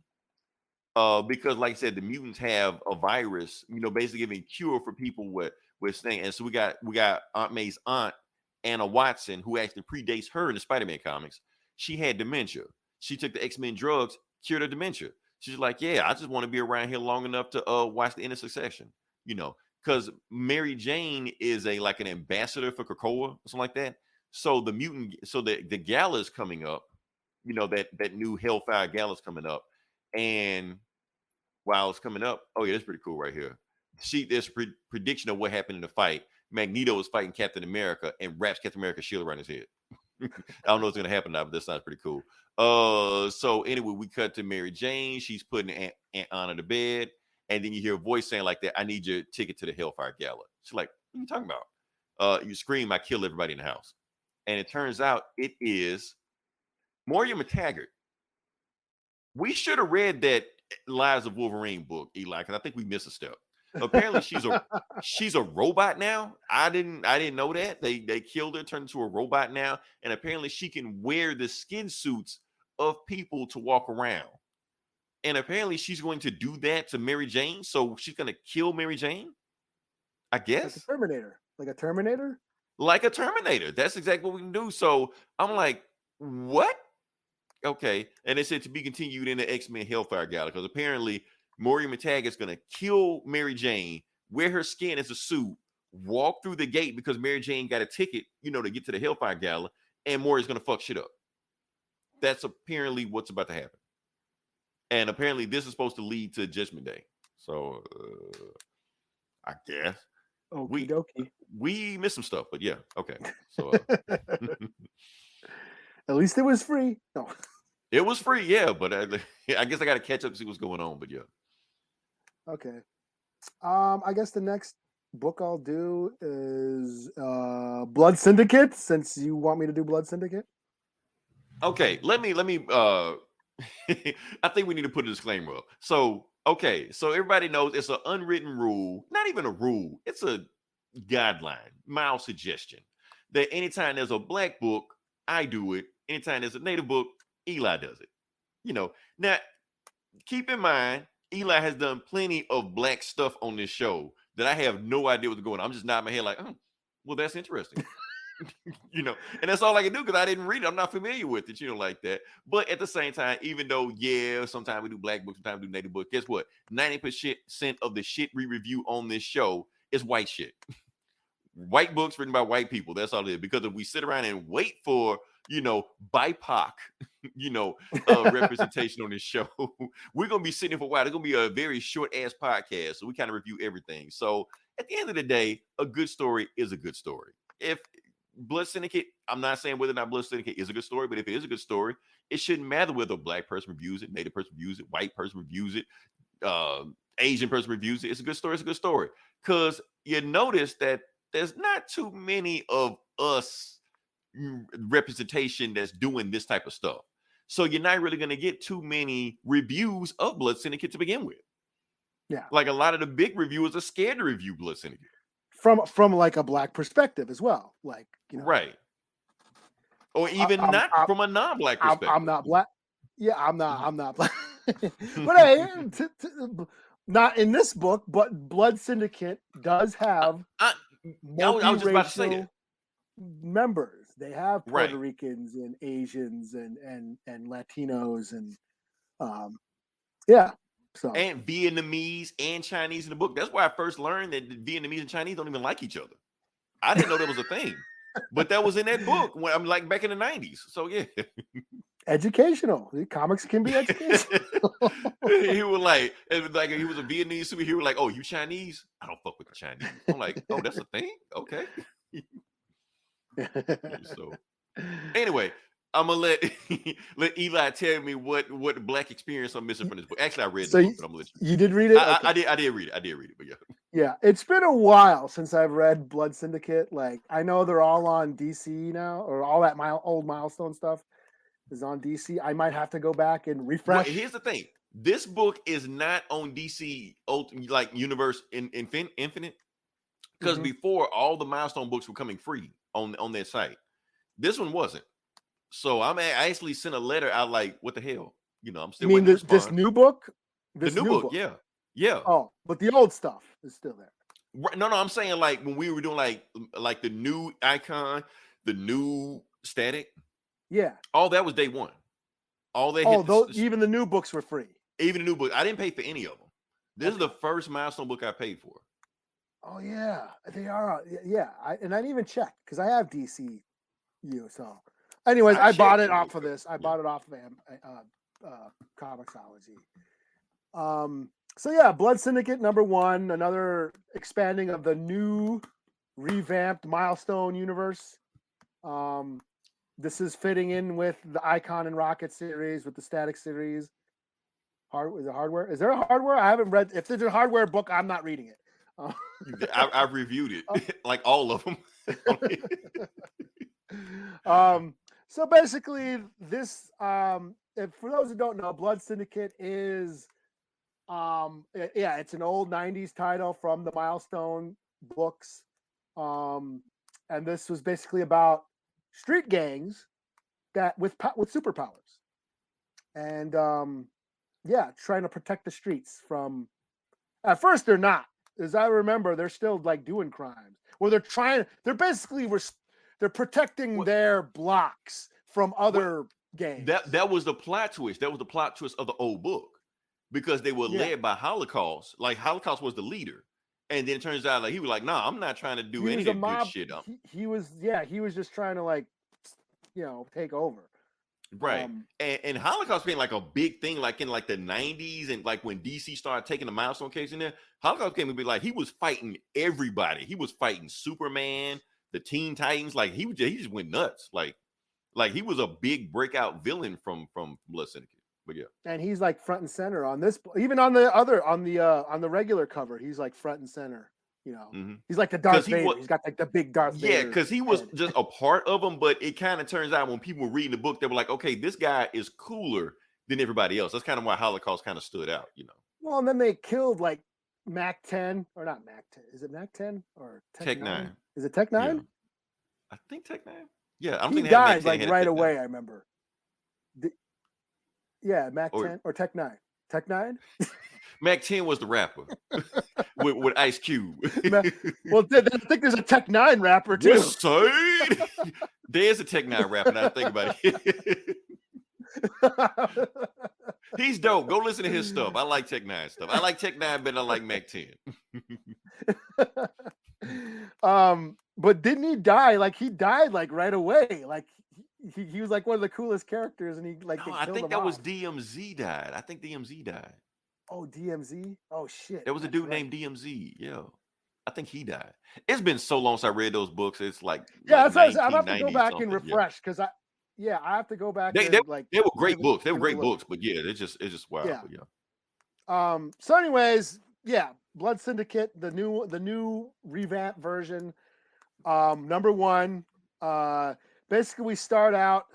because like I said, the mutants have a virus, you know, basically giving cure for people with thing. And so we got Aunt May's aunt, Anna Watson, who actually predates her in the Spider-Man comics. She had dementia. She took the X-Men drugs, cured her dementia. She's like, yeah, I just want to be around here long enough to watch the end of Succession, you know, because Mary Jane is like an ambassador for Krakoa or something like that. So the gala is coming up, you know, that new Hellfire gala is coming up. And while it's coming up, oh yeah, that's pretty cool right here. There's a prediction of what happened in the fight. Magneto was fighting Captain America and wraps Captain America's shield around his head. I don't know what's gonna happen now, but that sounds pretty cool. So anyway, we cut to Mary Jane. She's putting Aunt Anna to bed, and then you hear a voice saying like that, I need your ticket to the Hellfire Gala. She's like, what are you talking about? You scream, I kill everybody in the house. And it turns out it is Moira McTaggart. We should have read that Lives of Wolverine book, Eli, because I think we missed a step. Apparently she's a robot now. I didn't know that. They killed her, turned into a robot now, and apparently she can wear the skin suits of people to walk around. And apparently she's going to do that to Mary Jane. So she's going to kill Mary Jane, I guess. Like a Terminator. Like a Terminator? Like a Terminator. That's exactly what we can do. So I'm like, what? Okay. And they said to be continued in the X-Men Hellfire Gala, because apparently Moira McTaggart is going to kill Mary Jane, wear her skin as a suit, walk through the gate because Mary Jane got a ticket, you know, to get to the Hellfire Gala, and Moira's going to fuck shit up. That's apparently what's about to happen. And apparently this is supposed to lead to Judgment Day. So I guess. Okie dokie. We missed some stuff, but yeah, okay. So at least it was free. No. It was free, yeah, but I guess I got to catch up to see what's going on, but yeah. Okay. I guess the next book I'll do is Blood Syndicate, since you want me to do Blood Syndicate. Okay, let me I think we need to put a disclaimer up. So, okay, so everybody knows it's an unwritten rule, not even a rule, it's a guideline, mild suggestion, that anytime there's a black book, I do it. Anytime there's a native book, Eli does it. You know, now keep in mind, Eli has done plenty of black stuff on this show that I have no idea what's going on. I'm just nodding my head like, oh, well, that's interesting. You know, and that's all I can do because I didn't read it. I'm not familiar with it, you know, like that. But at the same time, even though, yeah, sometimes we do black books, sometimes we do native books, guess what? 90% of the shit we review on this show is white shit. White books written by white people. That's all it is. Because if we sit around and wait for, you know, BIPOC, you know, representation on this show, we're going to be sitting for a while. It's going to be a very short ass podcast. So we kind of review everything. So at the end of the day, a good story is a good story. If Blood Syndicate, I'm not saying whether or not Blood Syndicate is a good story, but if it is a good story, it shouldn't matter whether a black person reviews it, native person reviews it, white person reviews it, Asian person reviews it. It's a good story. It's a good story. Because you notice that there's not too many of us representation that's doing this type of stuff. So you're not really going to get too many reviews of Blood Syndicate to begin with. Yeah. Like a lot of the big reviewers are scared to review Blood Syndicate. from like a black perspective as well. Like, you know, Right. Or even not from a non-black perspective. I'm not black. Yeah, I'm not black. But hey, not in this book, but Blood Syndicate does have I was just about to say multiracial that. members. They have Puerto Right. Ricans and Asians and Latinos and yeah. So And Vietnamese and Chinese in the book. That's why I first learned that the Vietnamese and Chinese don't even like each other. I didn't know that was a thing, but that was in that book when I'm like back in the 90s. So yeah, educational. Comics can be educational. he was like, he was a Vietnamese superhero. Like, oh, you Chinese? I don't fuck with the Chinese. I'm like, oh, that's a thing. Okay. So anyway, I'm gonna let Eli tell me what black experience I'm missing from this book. Actually, I read the book, but I'm gonna let you. You did read it? I did read it, but yeah. Yeah, it's been a while since I've read Blood Syndicate. Like, I know they're all on DC now, or all that old Milestone stuff is on DC. I might have to go back and refresh. Well, here's the thing: this book is not on DC like Universe Infinite, because before all the Milestone books were coming free on their site. This one wasn't. So I actually sent a letter out like, what the hell? You know, I'm still. You mean this new book? The new book, yeah. Yeah. Oh, but the old stuff is still there. No, I'm saying like when we were doing like the new icon, the new static. Yeah. All that was day one. All they even the new books were free. Even the new book. I didn't pay for any of them. This is the first Milestone book I paid for. Oh yeah, they are. Yeah, I didn't even check because I have DCU. So, anyways, I bought it off of this. I bought it off of Comixology. So yeah, Blood Syndicate #1, another expanding of the new revamped Milestone universe. This is fitting in with the Icon and Rocket series, with the Static series. Is it hardware? Is there a hardware? I haven't read. If there's a hardware book, I'm not reading it. I've reviewed it, like all of them. So basically, this for those who don't know, Blood Syndicate is it's an old 90s title from the Milestone books. And this was basically about street gangs that with superpowers. And trying to protect the streets from, at first they're not. As I remember, they're still like doing crimes. Well, they're basically they're protecting their blocks from other gangs. That was the plot twist. That was the plot twist of the old book. Because they were led by Holocaust. Like Holocaust was the leader. And then it turns out like he was like, nah, I'm not trying to do any of that good shit. He was just trying to like, take over. Right. And Holocaust being like a big thing, like in like the 90s, and like when DC started taking the Milestone case in there, Holocaust came and be like, he was fighting everybody. He was fighting Superman, the Teen Titans. Like he just went nuts. Like he was a big breakout villain from Blood Syndicate. But yeah. And he's like front and center on this, even on the regular cover, he's like front and center. He's like the Darth Vader. He's got like the big Darth Vader. Yeah, because he was just a part of them, but it kind of turns out when people were reading the book, they were like, okay, this guy is cooler than everybody else. That's kind of why Holocaust kind of stood out, Well, and then they killed like Mac 10, or not Mac 10. Is it Mac 10 or Tech 9? Is it Tech 9? Yeah. I think Tech 9. Yeah, I'm thinking he died like right away. I remember. Mac 10 or Tech 9. Tech 9? Mac 10 was the rapper with Ice Cube. Well, I think there's a Tech 9 rapper too. Yes, there's a Tech 9 rapper. Now I think about it. He's dope. Go listen to his stuff. I like Tech 9 stuff. I like Tech 9 better than I like Mac 10. But didn't he die? Like he died like right away. Like he was like one of the coolest characters, and he like. No, I think that was DMZ died. I think DMZ died. Oh, DMZ? Oh shit! There was a dude named DMZ. Yeah, I think he died. It's been so long since I read those books. It's like that's what I'm have to go back and refresh because I have to go back. They were great books. They were great books, but yeah, it's just wild. Yeah. So, anyways, Blood Syndicate, the new revamped version. #1. Basically, we start out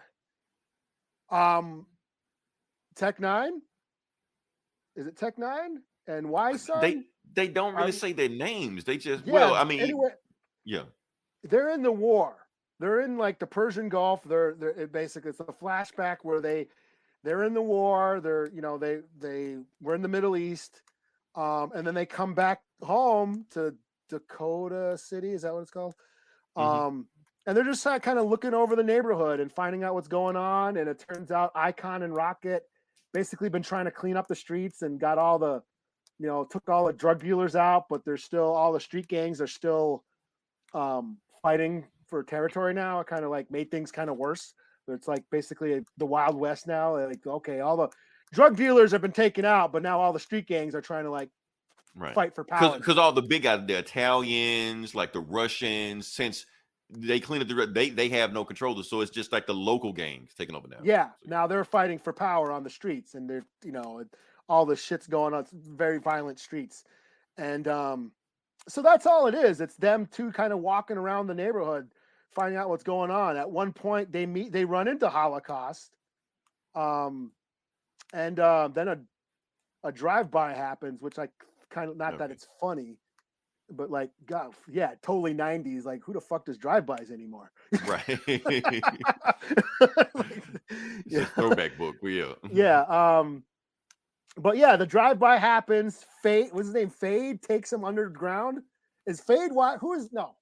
Tech 9. Is it Tech 9? and Y son. They don't really Are- say their names. They just Yeah. well, I mean, Anyway, yeah. they're in the war. They're in like the Persian Gulf. Basically it's a flashback where they're in the war. They're they were in the Middle East, and then they come back home to Dakota City. Is that what it's called? Mhm. And they're just kind of looking over the neighborhood and finding out what's going on. And it turns out Icon and Rocket basically been trying to clean up the streets and got all the, took all the drug dealers out, but there's still all the street gangs are still fighting for territory now. It kind of like made things kind of worse. It's like basically the Wild West now. Like, okay, all the drug dealers have been taken out, but now all the street gangs are trying to like fight for power. Because all the big guys, the Italians, like the Russians, since they clean up they have no control. So it's just like the local gangs taking over now. Yeah, now they're fighting for power on the streets, and they're all the shit's going on. It's very violent streets, and so that's all it is. It's them two kind of walking around the neighborhood, finding out what's going on. At one point, they run into Holocaust, and then a drive-by happens, which I kind of not that it's funny, but like, God, yeah, totally 90s. Like, who the fuck does drive-bys anymore? Right. Like, It's a throwback book. Yeah. Yeah. But yeah, the drive-by happens. Fade, what's his name? Fade takes him underground. Is Fade what? Who is no?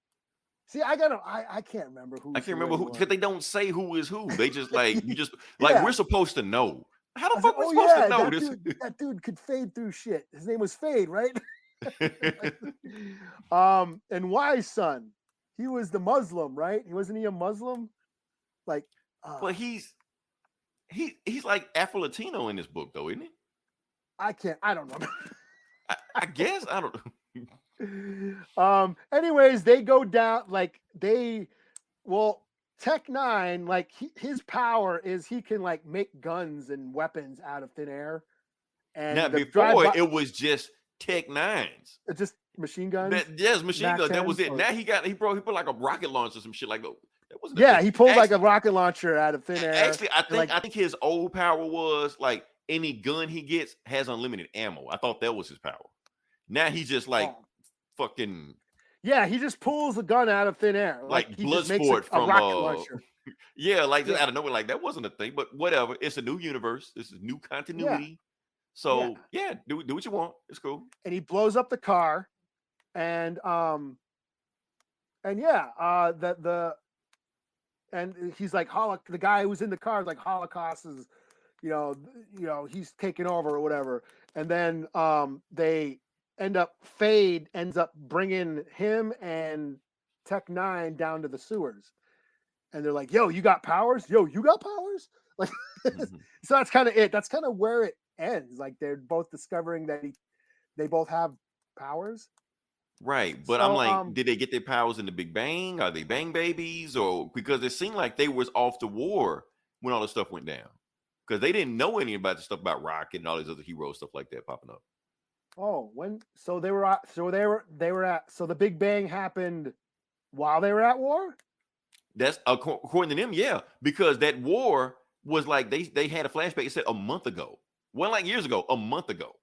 See, I can't remember who. I can't remember who, because they don't say who is who. They just like you just like Yeah. we're supposed to know. How the I fuck said, we supposed to know that this? that dude could fade through shit. His name was Fade, right? And Y's son, he was the Muslim, right? Wasn't he a Muslim? Like, But he's like Afro-Latino in this book, though, isn't he? I don't know. I guess I don't know. Anyways, they go down Tech 9, like his power is he can like make guns and weapons out of thin air. And Now before it was just Tech 9s. It's just machine guns. Yes, machine guns. That was it. Or... Now he put like a rocket launcher or some shit like that. Wasn't he pulled like a rocket launcher out of thin air. Actually, I think his old power was like any gun he gets has unlimited ammo. I thought that was his power. Now he's just like fucking. Yeah, he just pulls a gun out of thin air. Like he Bloodsport from rocket launcher. Yeah, like just out of nowhere. Like that wasn't a thing, but whatever. It's a new universe. This is new continuity. Yeah. So do what you want. It's cool. And he blows up the car, and he's like the guy who's in the car is like Holocaust is, he's taking over or whatever. And then Fade ends up bringing him and Tech 9 down to the sewers, and they're like, "Yo, you got powers? Yo, you got powers?" Like, so that's kind of it. That's kind of where it ends. Like they're both discovering that they both have powers. Right, but so, I'm like, did they get their powers in the Big Bang? Are they bang babies? Or because it seemed like they was off the war when all this stuff went down, because they didn't know any about the stuff about Rocket and all these other heroes, stuff like that popping up. Oh, so the Big Bang happened while they were at war? That's according to them, yeah, because that war was like they had a flashback. It said a month ago, well, like years ago, a month ago.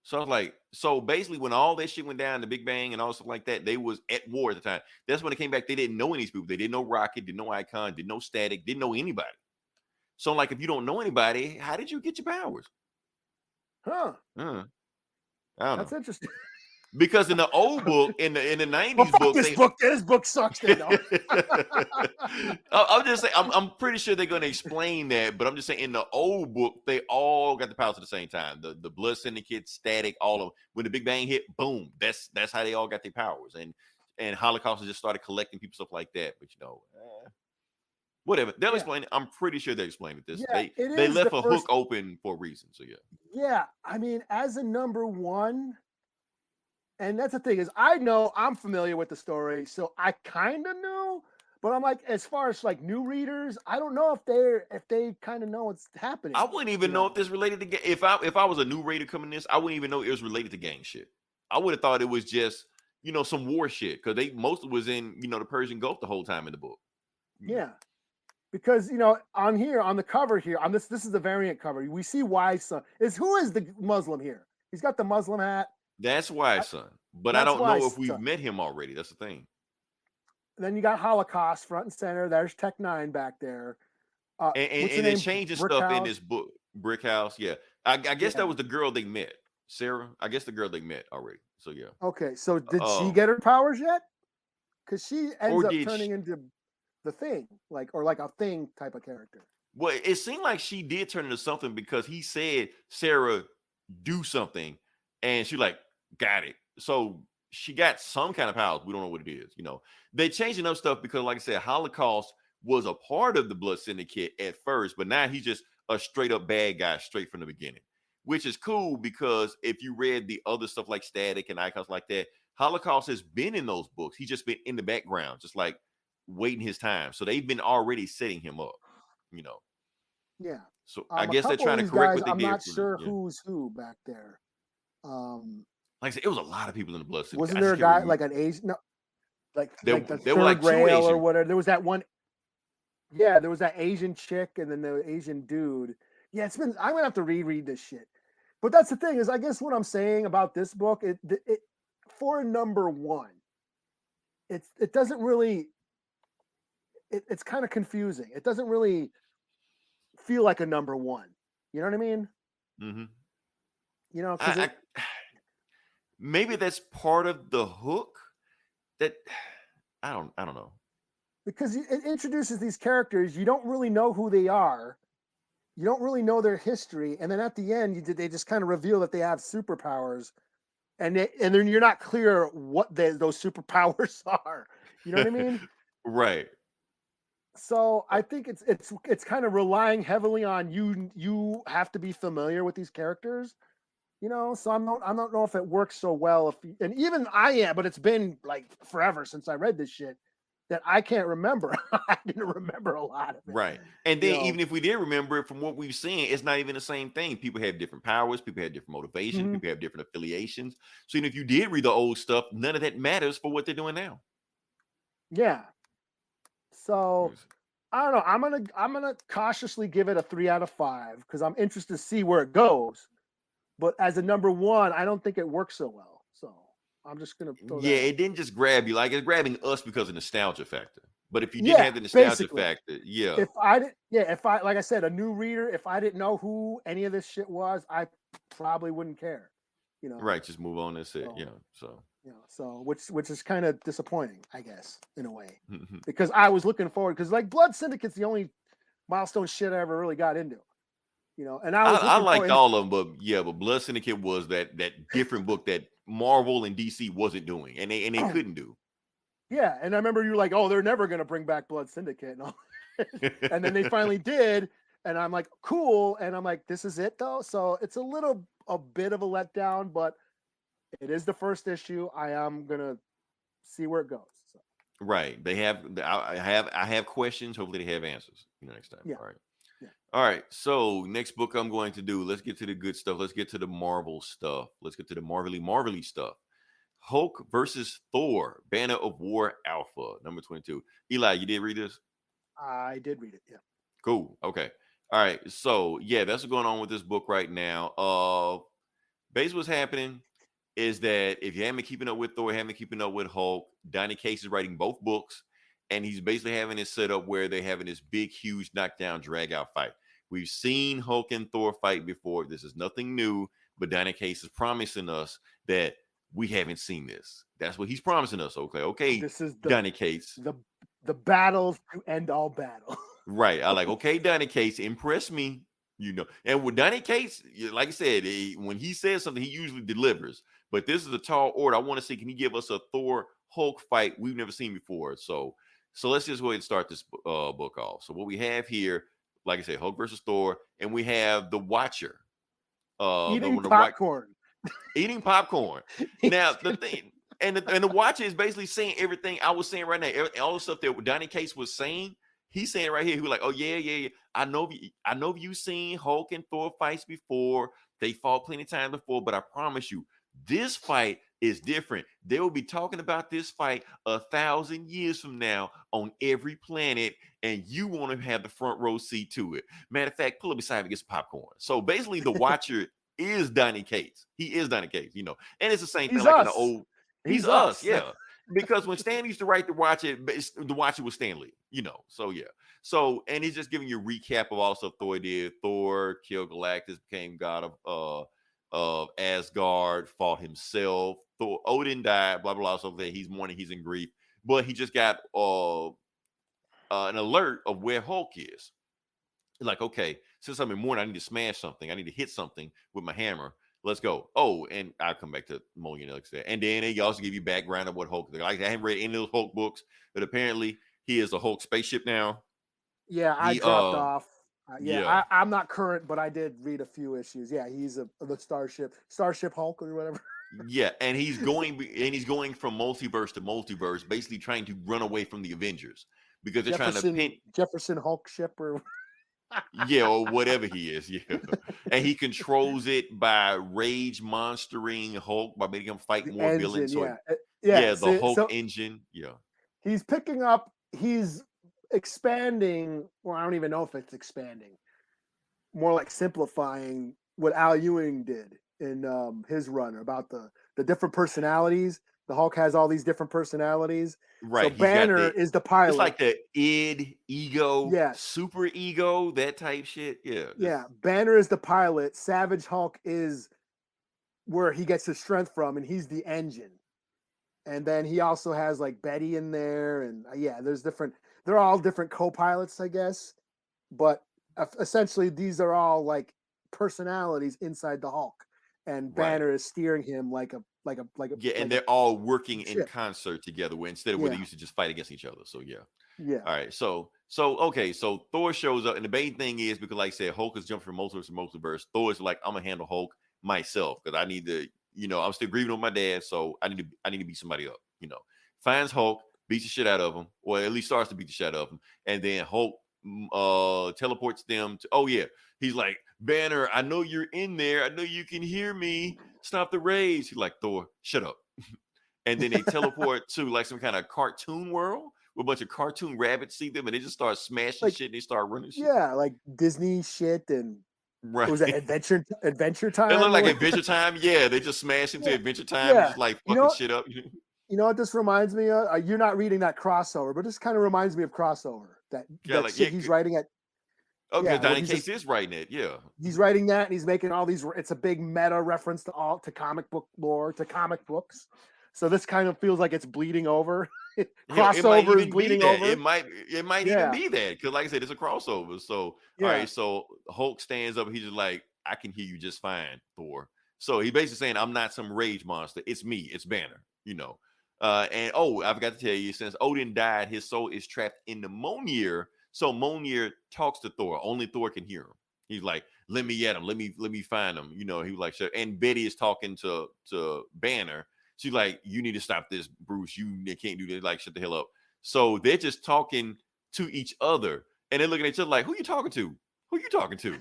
So I was like, so basically, when all that shit went down, the Big Bang and all stuff like that, they was at war at the time. That's when they came back. They didn't know any people. They didn't know Rocket, didn't know Icon, didn't know Static, didn't know anybody. So like, if you don't know anybody, how did you get your powers? Huh? I don't know. That's interesting. Because in the old book, in the 90s book, this book sucks. I'm just saying, I'm pretty sure they're going to explain that, but I'm just saying in the old book, they all got the powers at the same time. The Blood Syndicate, Static, all of them. When the Big Bang hit, boom, that's how they all got their powers. And Holocaust just started collecting people, stuff like that. But whatever. They'll explain it. I'm pretty sure they explained it. They left a hook open for a reason. So yeah. Yeah, I mean, as a number one. And that's the thing is, I know I'm familiar with the story, so I kind of know. But I'm like, as far as like new readers, I don't know if they kind of know what's happening. I wouldn't even know if this related to if I was a new reader coming this, I wouldn't even know it was related to gang shit. I would have thought it was just some war shit, because they mostly was in the Persian Gulf the whole time in the book. Yeah, because on the cover here, on this is the variant cover. We see Y's son. Who is the Muslim here? He's got the Muslim hat. That's why, son. But I That's don't why, know if we've son. met him already. That's the thing. Then you got Holocaust front and center. There's Tech 9 back there. And, What's and, her and they're name? changing Brick stuff in House? this book, Brick House. Yeah. I guess Yeah. that was the girl they met. Sarah. I guess the girl they met already. So yeah. Okay, so did she get her powers yet? Because she ends Or up did turning she- into the Thing, like a Thing type of character. Well, it seemed like she did turn into something because he said, Sarah, do something. And she like, got it. So she got some kind of powers. We don't know what it is. You know, they're changing up stuff because, like I said, Holocaust was a part of the Blood Syndicate at first, but now he's just a straight up bad guy straight from the beginning, which is cool because if you read the other stuff like Static and Icons like that, Holocaust has been in those books. He's just been in the background, just like waiting his time. So they've been already setting him up, you know. Yeah. So A I guess they're couple trying of to these correct guys, what they I'm did. not for sure yeah. who's who back there. Like I said, it was a lot of people in the Blood Syndicate. Wasn't I there a just can't guy remember. like an Asian? No, like There- the there were, like, third two rail or Asian- whatever. There was that one. Yeah, there was that Asian chick and then the Asian dude. Yeah, it's been. I'm gonna have to reread this shit. But that's the thing is, I guess what I'm saying about this book, it for number one, it doesn't really. It's kind of confusing. It doesn't really feel like a number one. You know what I mean? Mhm. You know, because Maybe that's part of the hook. That I don't know. because it introduces these characters, you don't really know who they are, you don't really know their history, and then at the end, they just kind of reveal that they have superpowers, and then you're not clear what those superpowers are. You know what I mean? Right. So I think it's kind of relying heavily on you. You have to be familiar with these characters, you know. So I don't know if it works so well. And even I am, but it's been like forever since I read this shit that I can't remember. I didn't remember a lot of it. Right. And then You know. even if we did remember it from what we've seen, it's not even the same thing. People have different powers, people have different motivations, Mhm. people have different affiliations. So even if you did read the old stuff, none of that matters for what they're doing now. Yeah. So Yes. I don't know. I'm gonna cautiously give it a 3 out of 5 because I'm interested to see where it goes. But as a number one, I don't think it works so well. So I'm just gonna throw that Yeah, out. it didn't just grab you. Like it's grabbing us because of nostalgia factor. But if you didn't Yeah, have the nostalgia basically. factor, yeah. If I like I said, a new reader, if I didn't know who any of this shit was, I probably wouldn't care. You know. Right, just move on. That's it. So- Yeah. So You know, so which is kind of disappointing, I guess, in a way. Because I was looking forward because like Blood Syndicate's the only milestone shit I ever really got into. You know, and I was I looking liked forward- all of them, but yeah, but Blood Syndicate was that different book that Marvel and DC wasn't doing, and they couldn't do. Yeah, and I remember you were like, "Oh, they're never gonna bring back Blood Syndicate," and all. And then they finally did, and I'm like, "Cool," and I'm like, "This is it, though." So it's a bit of a letdown, but it is the first issue. I am gonna see where it goes. So. Right. They have. I have questions. Hopefully, they have answers. Next time. Yeah. All right. Yeah. All right. So next book I'm going to do. Let's get to the good stuff. Let's get to the Marvel stuff. Let's get to the marvelly stuff. Hulk versus Thor, Banner of War Alpha, number 22. Eli, you did read this? I did read it. Yeah. Cool. Okay. All right. So yeah, that's what's going on with this book right now. Basically what's happening is that if you haven't been keeping up with Thor, haven't been keeping up with Hulk, Donny Cates is writing both books, and he's basically having it set up where they're having this big, huge knockdown, drag out fight. We've seen Hulk and Thor fight before. This is nothing new, but Donny Cates is promising us that we haven't seen this. That's what he's promising us. Okay. This is Donny Cates. the battles to end all battle. Right. I like, okay, Donny Cates, impress me, And with Donny Cates, like I said, when he says something, he usually delivers. But this is a tall order. I want to see, can he give us a Thor Hulk fight we've never seen before? So let's just go ahead and start this book off. So what we have here, like I said, Hulk versus Thor, and we have the Watcher. Eating popcorn. Eating popcorn. Now, the thing, and the Watcher is basically saying everything I was saying right now. All the stuff that Donny Cates was saying, he's saying right here. He was like, "Oh yeah. I know you've seen Hulk and Thor fights before. They fought plenty of times before, but I promise you, this fight is different. They will be talking about this fight 1,000 years from now on every planet, and you want to have the front row seat to it. Matter of fact, pull up beside me and get some popcorn." So basically, the Watcher is Donny Cates. He is Donny Cates, you know. And it's the same thing He's like in the us. old. He's He's us, us. yeah. Because when Stan used to write the watch it with Stanley, you know. So yeah. So and he's just giving you a recap of all the stuff Thor did. Thor killed Galactus, became god of Asgard, fought himself. Thor Odin died, blah blah blah. So that he's mourning, he's in grief. But he just got an alert of where Hulk is. Like, okay, since I'm in mourning, I need to smash something. I need to hit something with my hammer. Let's go. Oh, and I'll come back to Mulligan next day. And then they also give you background of what Hulk is. Like, I haven't read any of those Hulk books, but apparently he is a Hulk spaceship now. Yeah, I dropped off. Yeah. I'm not current, but I did read a few issues. Yeah, he's the Starship Hulk or whatever. Yeah, and he's going from multiverse to multiverse, basically trying to run away from the Avengers because they're trying to pin Jefferson Hulk ship or yeah, or whatever he is. Yeah, and he controls it by rage monstering Hulk by making him fight more engine, villains. So yeah, the Hulk engine. Yeah, he's expanding. Well, I don't even know if it's expanding. More like simplifying what Al Ewing did in his run about the different personalities. The Hulk has all these different personalities. right. So Banner is the pilot. It's like the ego, Yes. super ego, that type shit. Yeah, yeah. Banner is the pilot. Savage Hulk is where he gets his strength from, and he's the engine. And then he also has like Betty in there, and there's different. They're all different co-pilots, I guess. But essentially, these are all like personalities inside the Hulk, and Banner is steering him like a and they're all working in concert together. Where instead of where they used to just fight against each other. So yeah. All right, so okay, so Thor shows up, and the main thing is because, like I said, Hulk is jumping from multiverse to multiverse. Thor is like, I'm gonna handle Hulk myself because I need to, you know, I'm still grieving with my dad, so I need to beat somebody up. You know, finds Hulk, beats the shit out of him, or at least starts to beat the shit out of him, and then Hulk teleports them to. He's like, Banner, I know you're in there. I know you can hear me. Stop the rage. He's like, Thor, shut up. And then they teleport to like some kind of cartoon world where a bunch of cartoon rabbits see them and they just start smashing shit and they start running shit. Yeah, like Disney shit and right. Was that Adventure Time? It looked like Adventure Time. Yeah, they just smash into Adventure Time and just like fucking shit up. You know what this reminds me of? You're not reading that crossover, but this kind of reminds me of crossover. That shit he's writing at. Okay, Donny Cates is writing it. Yeah, he's writing that, and he's making all these. It's a big meta reference to comic book lore, to comic books. So this kind of feels like it's bleeding over. Crossover is bleeding over. It might even be that because, like I said, it's a crossover. So all right, so Hulk stands up. He's just like, I can hear you just fine, Thor. So he basically saying, I'm not some rage monster. It's me. It's Banner. You know. And I forgot to tell you, since Odin died, his soul is trapped in the Mjolnir. So Mjolnir talks to Thor. Only Thor can hear him. He's like, let me at him. Let me find him. You know, he was like, sure. And Betty is talking to Banner. She's like, you need to stop this, Bruce. You can't do this. Like, shut the hell up. So they're just talking to each other. And they're looking at each other like, who you talking to? Who you talking to?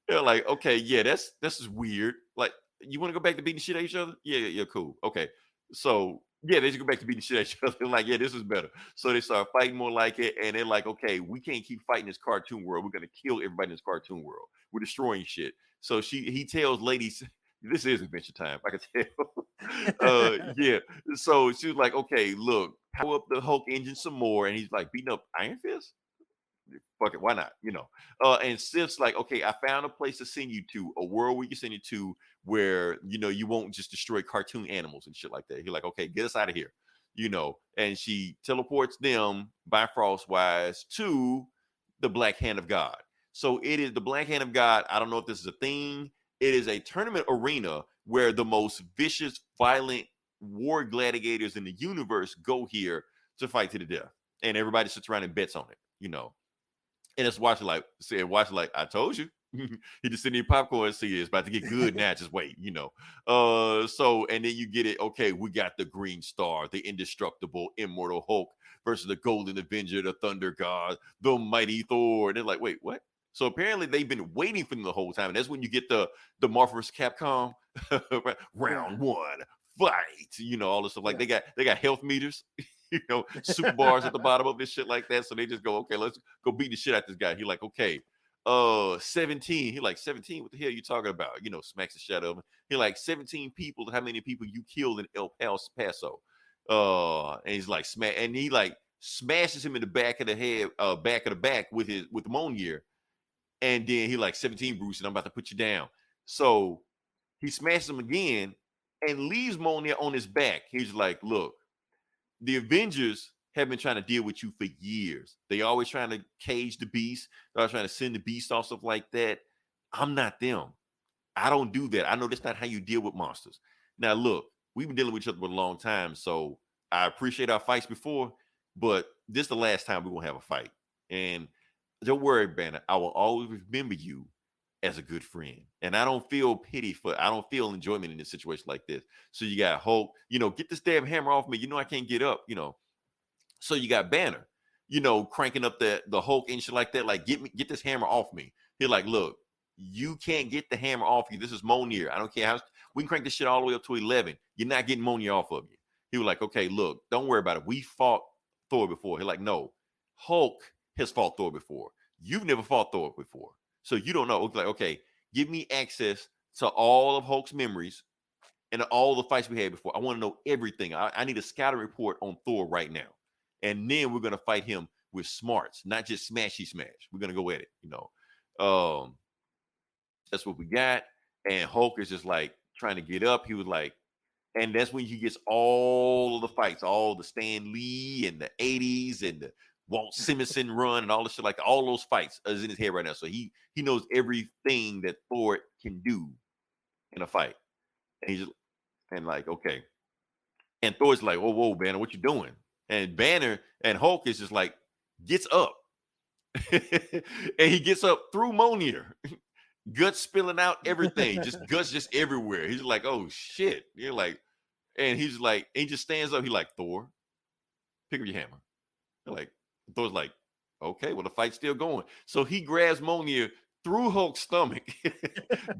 They're like, okay, yeah, this is weird. Like, you want to go back to beating shit at each other? Yeah, cool. Okay. So they just go back to beating shit at each other. They're like, yeah, this is better. So they start fighting more like it, and they're like, okay, we can't keep fighting this cartoon world. We're gonna kill everybody in this cartoon world. We're destroying shit. So he tells ladies, this is Adventure Time. I can tell. So she was like, okay, look, power up the Hulk engine some more, and he's like beating up Iron Fist. Fuck it, why not? You know. And Sif's like, okay, I found a place to send you to, a world we can send you to where, you know, you won't just destroy cartoon animals and shit like that. He's like, okay, get us out of here. You know, and she teleports them Bifrostwise to the Black Hand of God. So it is the Black Hand of God. I don't know if this is a thing. It is a tournament arena where the most vicious, violent war gladiators in the universe go here to fight to the death. And everybody sits around and bets on it, you know. And it's watching like, I told you. He just sitting in popcorn and see it's about to get good now. Just wait, you know. So and then you get it. Okay, we got the Green Star, the indestructible, immortal Hulk versus the Golden Avenger, the Thunder God, the mighty Thor. And they're like, wait, what? So apparently they've been waiting for them the whole time, and that's when you get the Marvel vs. Capcom round one fight. You know, all this stuff. Like they got health meters. You know, super bars at the bottom of this shit like that. So they just go, okay, let's go beat the shit out of this guy. He's like, okay, 17. He like 17. What the hell are you talking about? You know, smacks the shit out of him. He like 17 people. How many people you killed in El Paso? And he's like and he like smashes him in the back of the head, back of the back with the Monier. And then he like 17, Bruce, and I'm about to put you down. So he smashes him again and leaves Monier on his back. He's like, look, the Avengers have been trying to deal with you for years. They always trying to cage the beast. They're always trying to send the beast off, stuff like that. I'm not them. I don't do that. I know that's not how you deal with monsters. Now, look, we've been dealing with each other for a long time, so I appreciate our fights before, but this is the last time we're going to have a fight. And don't worry, Banner. I will always remember you as a good friend. And I don't feel I don't feel enjoyment in a situation like this. So you got Hulk, get this damn hammer off me. I can't get up, So you got Banner, cranking up the Hulk and shit like that. Like, get this hammer off me. He's like, look, you can't get the hammer off you. This is Monier. I don't care how we can crank this shit all the way up to 11. You're not getting Monier off of you. He was like, okay, look, don't worry about it. We fought Thor before. He's like, no, Hulk has fought Thor before. You've never fought Thor before. So you don't know. It's like, okay, give me access to all of Hulk's memories and all the fights we had before. I want to know everything. I need a scouting report on Thor right now. And then we're going to fight him with smarts, not just smashy smash. We're going to go at it, That's what we got. And Hulk is just like trying to get up. He was like, and that's when he gets all of the fights, all the Stan Lee and the 80s and the Walt Simonson run and all the shit, like all those fights is in his head right now. So he knows everything that Thor can do in a fight. And he's just, and like, okay. And Thor's like, whoa, Banner, what you doing? And Banner and Hulk is just like, gets up. And he gets up through Monier. Guts spilling out everything. Guts just everywhere. He's like, oh shit. You're like, and he's like, he just stands up. He's like, Thor, pick up your hammer. They're like, Thor's like, okay, well, the fight's still going. So he grabs Monier through Hulk's stomach,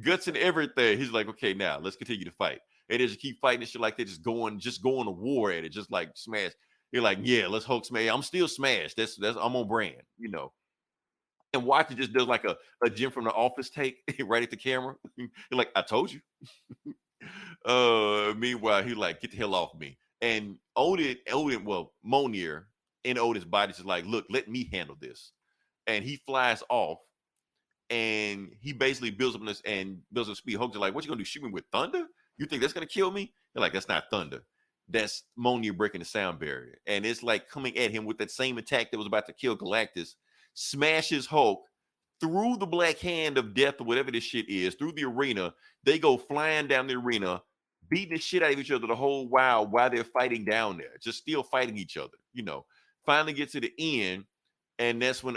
guts and everything. He's like, okay, now let's continue to fight. And they just keep fighting and shit like that, just going to war at it, just like smash. You're like, yeah, let's Hulk smash. I'm still smashed. That's I'm on brand, And Watcher just does like a Jim from The Office take right at the camera. You're like, I told you. Meanwhile, he like, get the hell off me. And Monier in Odin's body is like, look, let me handle this. And he flies off and he basically builds up speed. Hulk's like, what you gonna do? Shoot me with thunder? You think that's gonna kill me? They're like, that's not thunder. That's Monier breaking the sound barrier. And it's like coming at him with that same attack that was about to kill Galactus, smashes Hulk through the black hand of death or whatever this shit is, through the arena. They go flying down the arena, beating the shit out of each other the whole while they're fighting down there, just still fighting each other, Finally get to the end, and that's when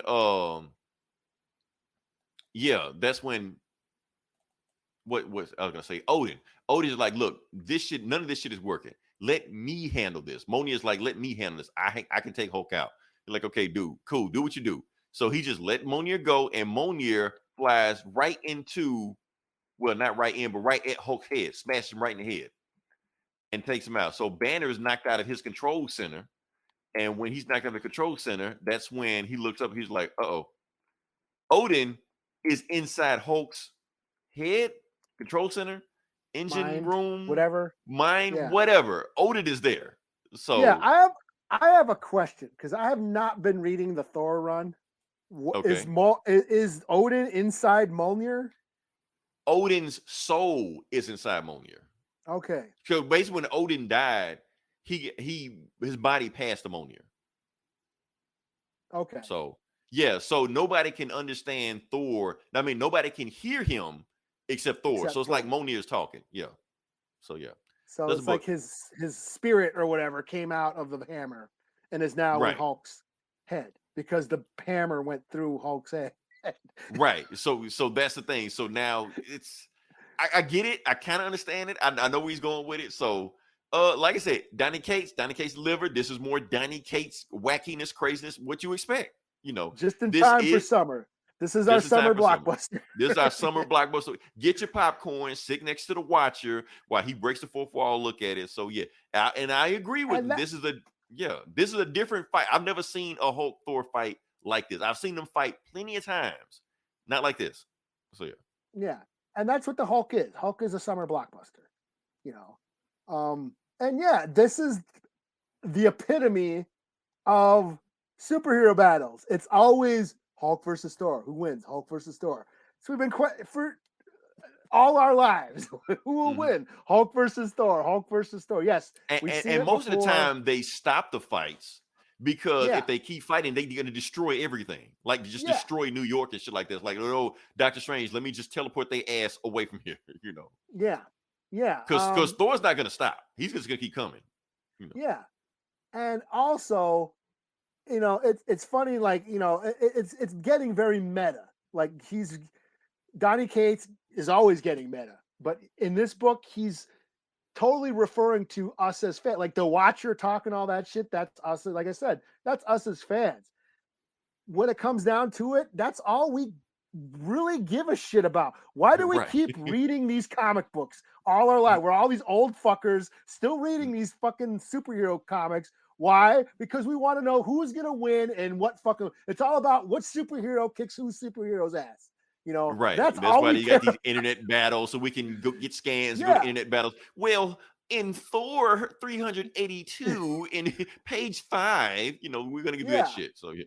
what was I was gonna say? Odin's like, look, none of this shit is working. Let me handle this. Monier is like, let me handle this. I can take Hulk out. You're like, okay, dude, cool, do what you do. So he just let Monier go, and Monier flies right into, well, not right in, but right at Hulk's head, smashes him right in the head, and takes him out. So Banner is knocked out of his control center. And when he's knocked out of the control center, that's when he looks up. He's like, uh-oh. Odin is inside Hulk's head, control center, engine room, whatever. Whatever. Odin is there. So yeah, I have a question because I have not been reading the Thor run. Okay. Is Odin inside Mjolnir? Odin's soul is inside Mjolnir. Okay. So basically, when Odin died, his body passed to Mjolnir. Okay. So yeah, so nobody can understand Thor. I mean, nobody can hear him except Thor. So it's like Mjolnir is talking. Yeah. So yeah. So it's like his spirit or whatever came out of the hammer and is now in Hulk's head because the hammer went through Hulk's head. Right. So that's the thing. So now I get it. I kind of understand it. I know where he's going with it. So like I said, Donny Cates liver. This is more Donny Cates wackiness, craziness. What you expect, Just in time for summer. This is our summer blockbuster. This is our summer blockbuster. Get your popcorn, sit next to the Watcher while he breaks the fourth wall. Look at it. So yeah, and I agree with you. This is a different fight. I've never seen a Hulk Thor fight like this. I've seen them fight plenty of times, Not like this. So yeah. Yeah. And that's what the Hulk is. Hulk is a summer blockbuster, you know. And yeah, this is the epitome of superhero battles. It's always Hulk versus Thor. Who wins? Hulk versus Thor. So we've been for all our lives. Who will win? Hulk versus Thor. Hulk versus Thor. Yes, we've seen And it most of the before. time they stop the fights because Yeah. if they keep fighting, they're going to destroy everything. Like just Yeah. destroy New York and shit like this. Like, oh, Doctor Strange, let me just teleport their ass away from here. You know. Yeah. Yeah. Because Thor's not going to stop. He's just going to keep coming. You know? Yeah. And also, you know, it's funny, like, you know, it's getting very meta. Like Donny Cates is always getting meta, but in this book, he's totally referring to us as fans. Like the Watcher talking all that shit, that's us. Like I said, that's us as fans. When it comes down to it, that's all we really give a shit about. Why do we Right. keep reading these comic books all our life? We're all these old fuckers still reading these fucking superhero comics. Why? Because we want to know who's gonna win and what fucking. It's all about what superhero kicks whose superhero's ass. You know, Right. That's That's all why we you care. got these internet battles so we can go get scans and go Yeah. to internet battles. Well, in Thor 382, in page 5, you know, we're gonna do Yeah. that shit. So yeah.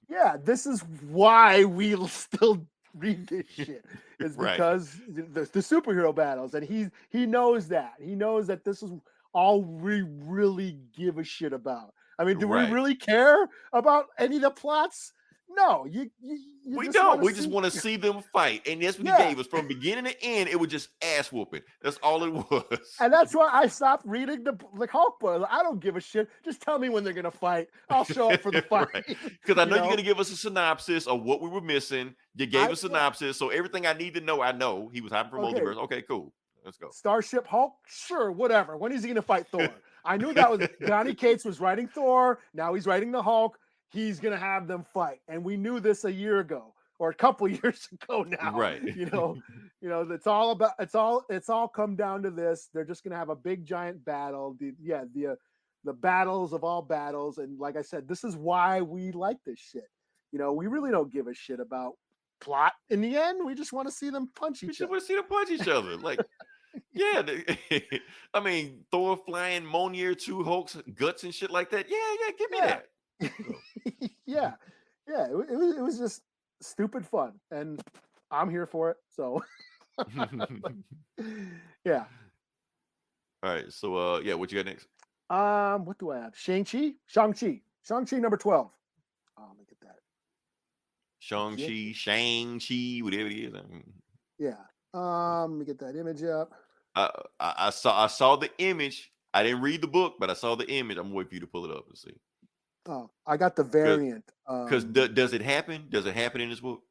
Yeah, this is why we still read this shit. Is Right. because the superhero battles, and he knows that. He knows that this is all we really give a shit about. I mean, do Right. we really care about any of the plots? No, you We just don't. wanna We just see- want to see them fight. And that's what Yeah. he gave us. From beginning to end, it was just ass whooping. That's all it was. And that's why I stopped reading the Hulk book. I don't give a shit. Just tell me when they're gonna fight. I'll show up for the fight. Because I know You you're know? going to give us a synopsis of what we were missing. You gave us a synopsis. So everything I need to know, I know. He was hiding from Okay. multiverse. Okay, cool. Let's go. Starship Hulk? Sure, whatever. When is he gonna fight Thor? I knew that was Donny Cates was writing Thor. Now he's writing the Hulk. He's gonna have them fight, and we knew this a year ago or a couple years ago now. Right. You know, it's all about. It's all come down to this. They're just gonna have a big giant battle. The battles of all battles, and like I said, this is why we like this shit. You know, we really don't give a shit about plot. In the end, we just want to see them punch We each just other. want to see them punch each other. Like, yeah. I mean, Thor flying Mjolnir, 2 Hulks, guts and shit like that. Yeah, give me that. Yeah. It was just stupid fun, and I'm here for it. So, yeah. All right. So, yeah, what you got next? What do I have? Shang-Chi number 12. Let me get that. Shang-Chi, whatever it is. Yeah. Let me get that image up. I saw the image. I didn't read the book, but I saw the image. I'm waiting for you to pull it up and see. Oh, I got the variant. Because does it happen? Does it happen in this book?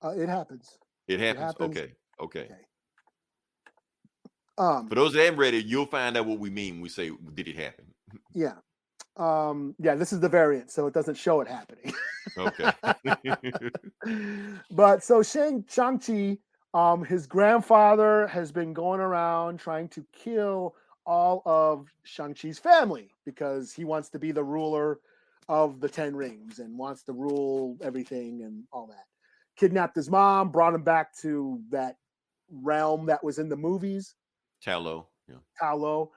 It happens. It happens. happens. Okay. For those that haven't read it, you'll find out what we mean when we say, "Did it happen?" Yeah. Yeah. This is the variant, so it doesn't show it happening. Okay. But so Shang-Chi, his grandfather has been going around trying to kill all of Shang-Chi's family because he wants to be the ruler of the 10 rings and wants to rule everything and all that. Kidnapped his mom, brought him back to that realm that was in the movies. Tallow. Yeah. Kal-El,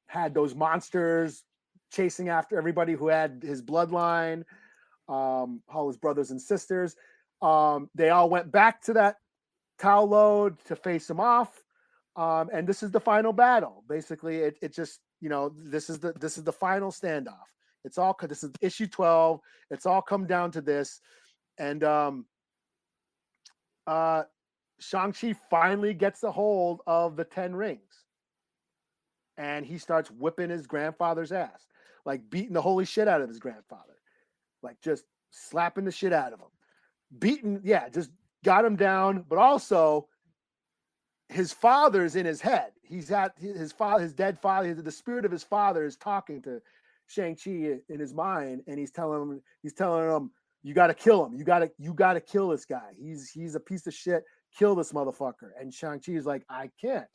had those monsters chasing after everybody who had his bloodline, all his brothers and sisters. They all went back to that Kal-El to face him off. And this is the final battle. Basically, it just, this is the final standoff. It's all, this is issue 12. It's all come down to this. And Shang-Chi finally gets a hold of the 10 rings. And he starts whipping his grandfather's ass, like beating the holy shit out of his grandfather, like just slapping the shit out of him. Just got him down, but also his father's in his head. He's at his dead father. The spirit of his father is talking to Shang-Chi in his mind, and he's telling him, you got to kill him. You got to kill this guy. He's a piece of shit. Kill this motherfucker. And Shang-Chi is like, I can't.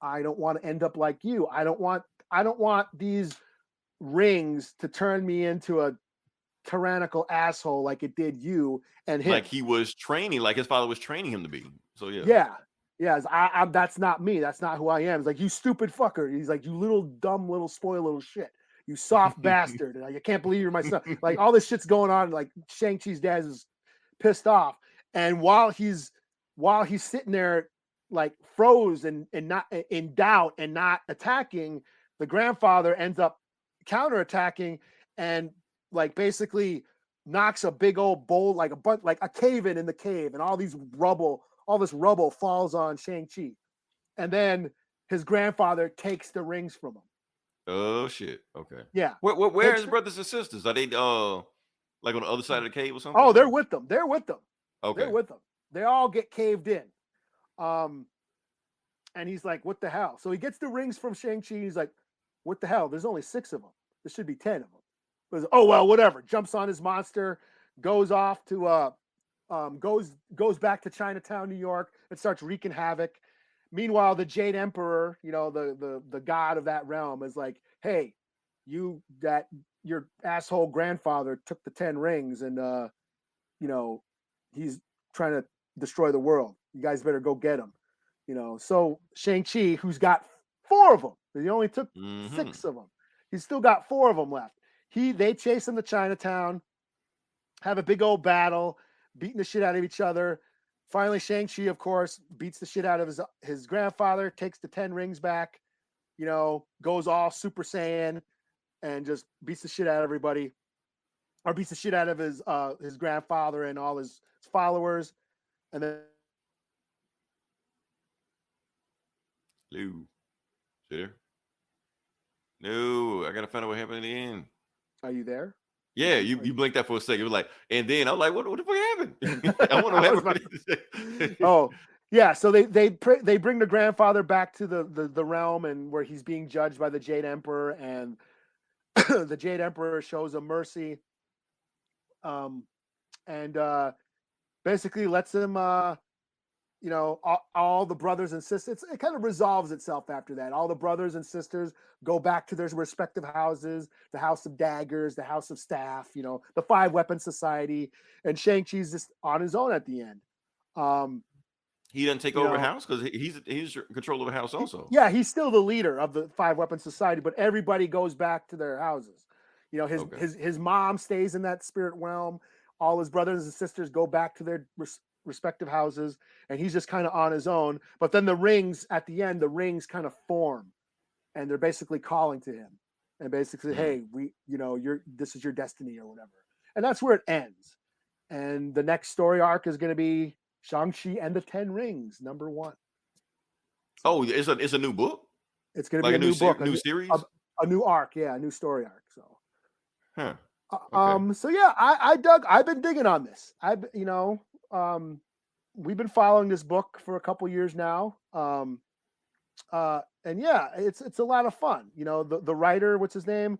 I don't want to end up like you. I don't want these rings to turn me into a tyrannical asshole like it did you and him. Like he was training, like his father was training him to be. So Yeah, I that's not me. That's not who I am. It's like, you stupid fucker. He's like, you little dumb little spoiled little shit. You soft bastard. And I can't believe you're my son. Like, all this shit's going on. Like, Shang-Chi's dad is pissed off. And while he's sitting there like froze and not in doubt and not attacking, the grandfather ends up counterattacking and like basically knocks a big old bowl, like a cave in the cave, and all this rubble falls on Shang-Chi. And then his grandfather takes the rings from him. Oh shit. Okay. Yeah. Where are his brothers and sisters? Are they like on the other side of the cave or something? Oh, they're with them. Okay. They're with them. They all get caved in. And he's like, what the hell? So he gets the rings from Shang-Chi. He's like, what the hell? There's only 6 of them. There should be 10 of them. But oh well, whatever. Jumps on his monster, goes off to goes back to Chinatown, New York, and starts wreaking havoc. Meanwhile, the Jade Emperor, the god of that realm, is like, hey, your asshole grandfather took the 10 rings, and he's trying to destroy the world. You guys better go get him. So Shang-Chi, who's got 4 of them, he only took 6 of them. He's still got 4 of them left. They chase him to Chinatown, have a big old battle, beating the shit out of each other. Finally, Shang-Chi, of course, beats the shit out of his grandfather, takes the 10 rings back, goes all Super Saiyan, and just beats the shit out of everybody, or beats the shit out of his grandfather and all his followers. And then Lou. There? No, I gotta find out what happened in the end. Are you there? Yeah, you blinked out for a second. It was like, and then I'm like, what the fuck happened? I want to happen. Oh, yeah. So they bring the grandfather back to the realm, and where he's being judged by the Jade Emperor, and the Jade Emperor shows him mercy, and basically lets him all the brothers and sisters. It kind of resolves itself after that. All the brothers and sisters go back to their respective houses, the House of Daggers, the House of Staff, the 5 Weapon Society, and Shang-Chi's just on his own at the end. He doesn't take over a house because he's in control of the house also. Yeah, he's still the leader of the 5 Weapon Society, but everybody goes back to their houses. His mom stays in that spirit realm. All his brothers and sisters go back to their respective houses, and he's just kind of on his own. But then the rings at the end, kind of form, and they're basically calling to him, and basically, hey, this is your destiny or whatever. And that's where it ends. And the next story arc is going to be Shang-Chi and the 10 Rings, number 1. Oh, it's a new book. It's going to be a new book, new series, a new arc. Yeah, a new story arc. So, Okay. So yeah, I've been digging on this. We've been following this book for a couple years now. And yeah, it's a lot of fun. The writer, what's his name?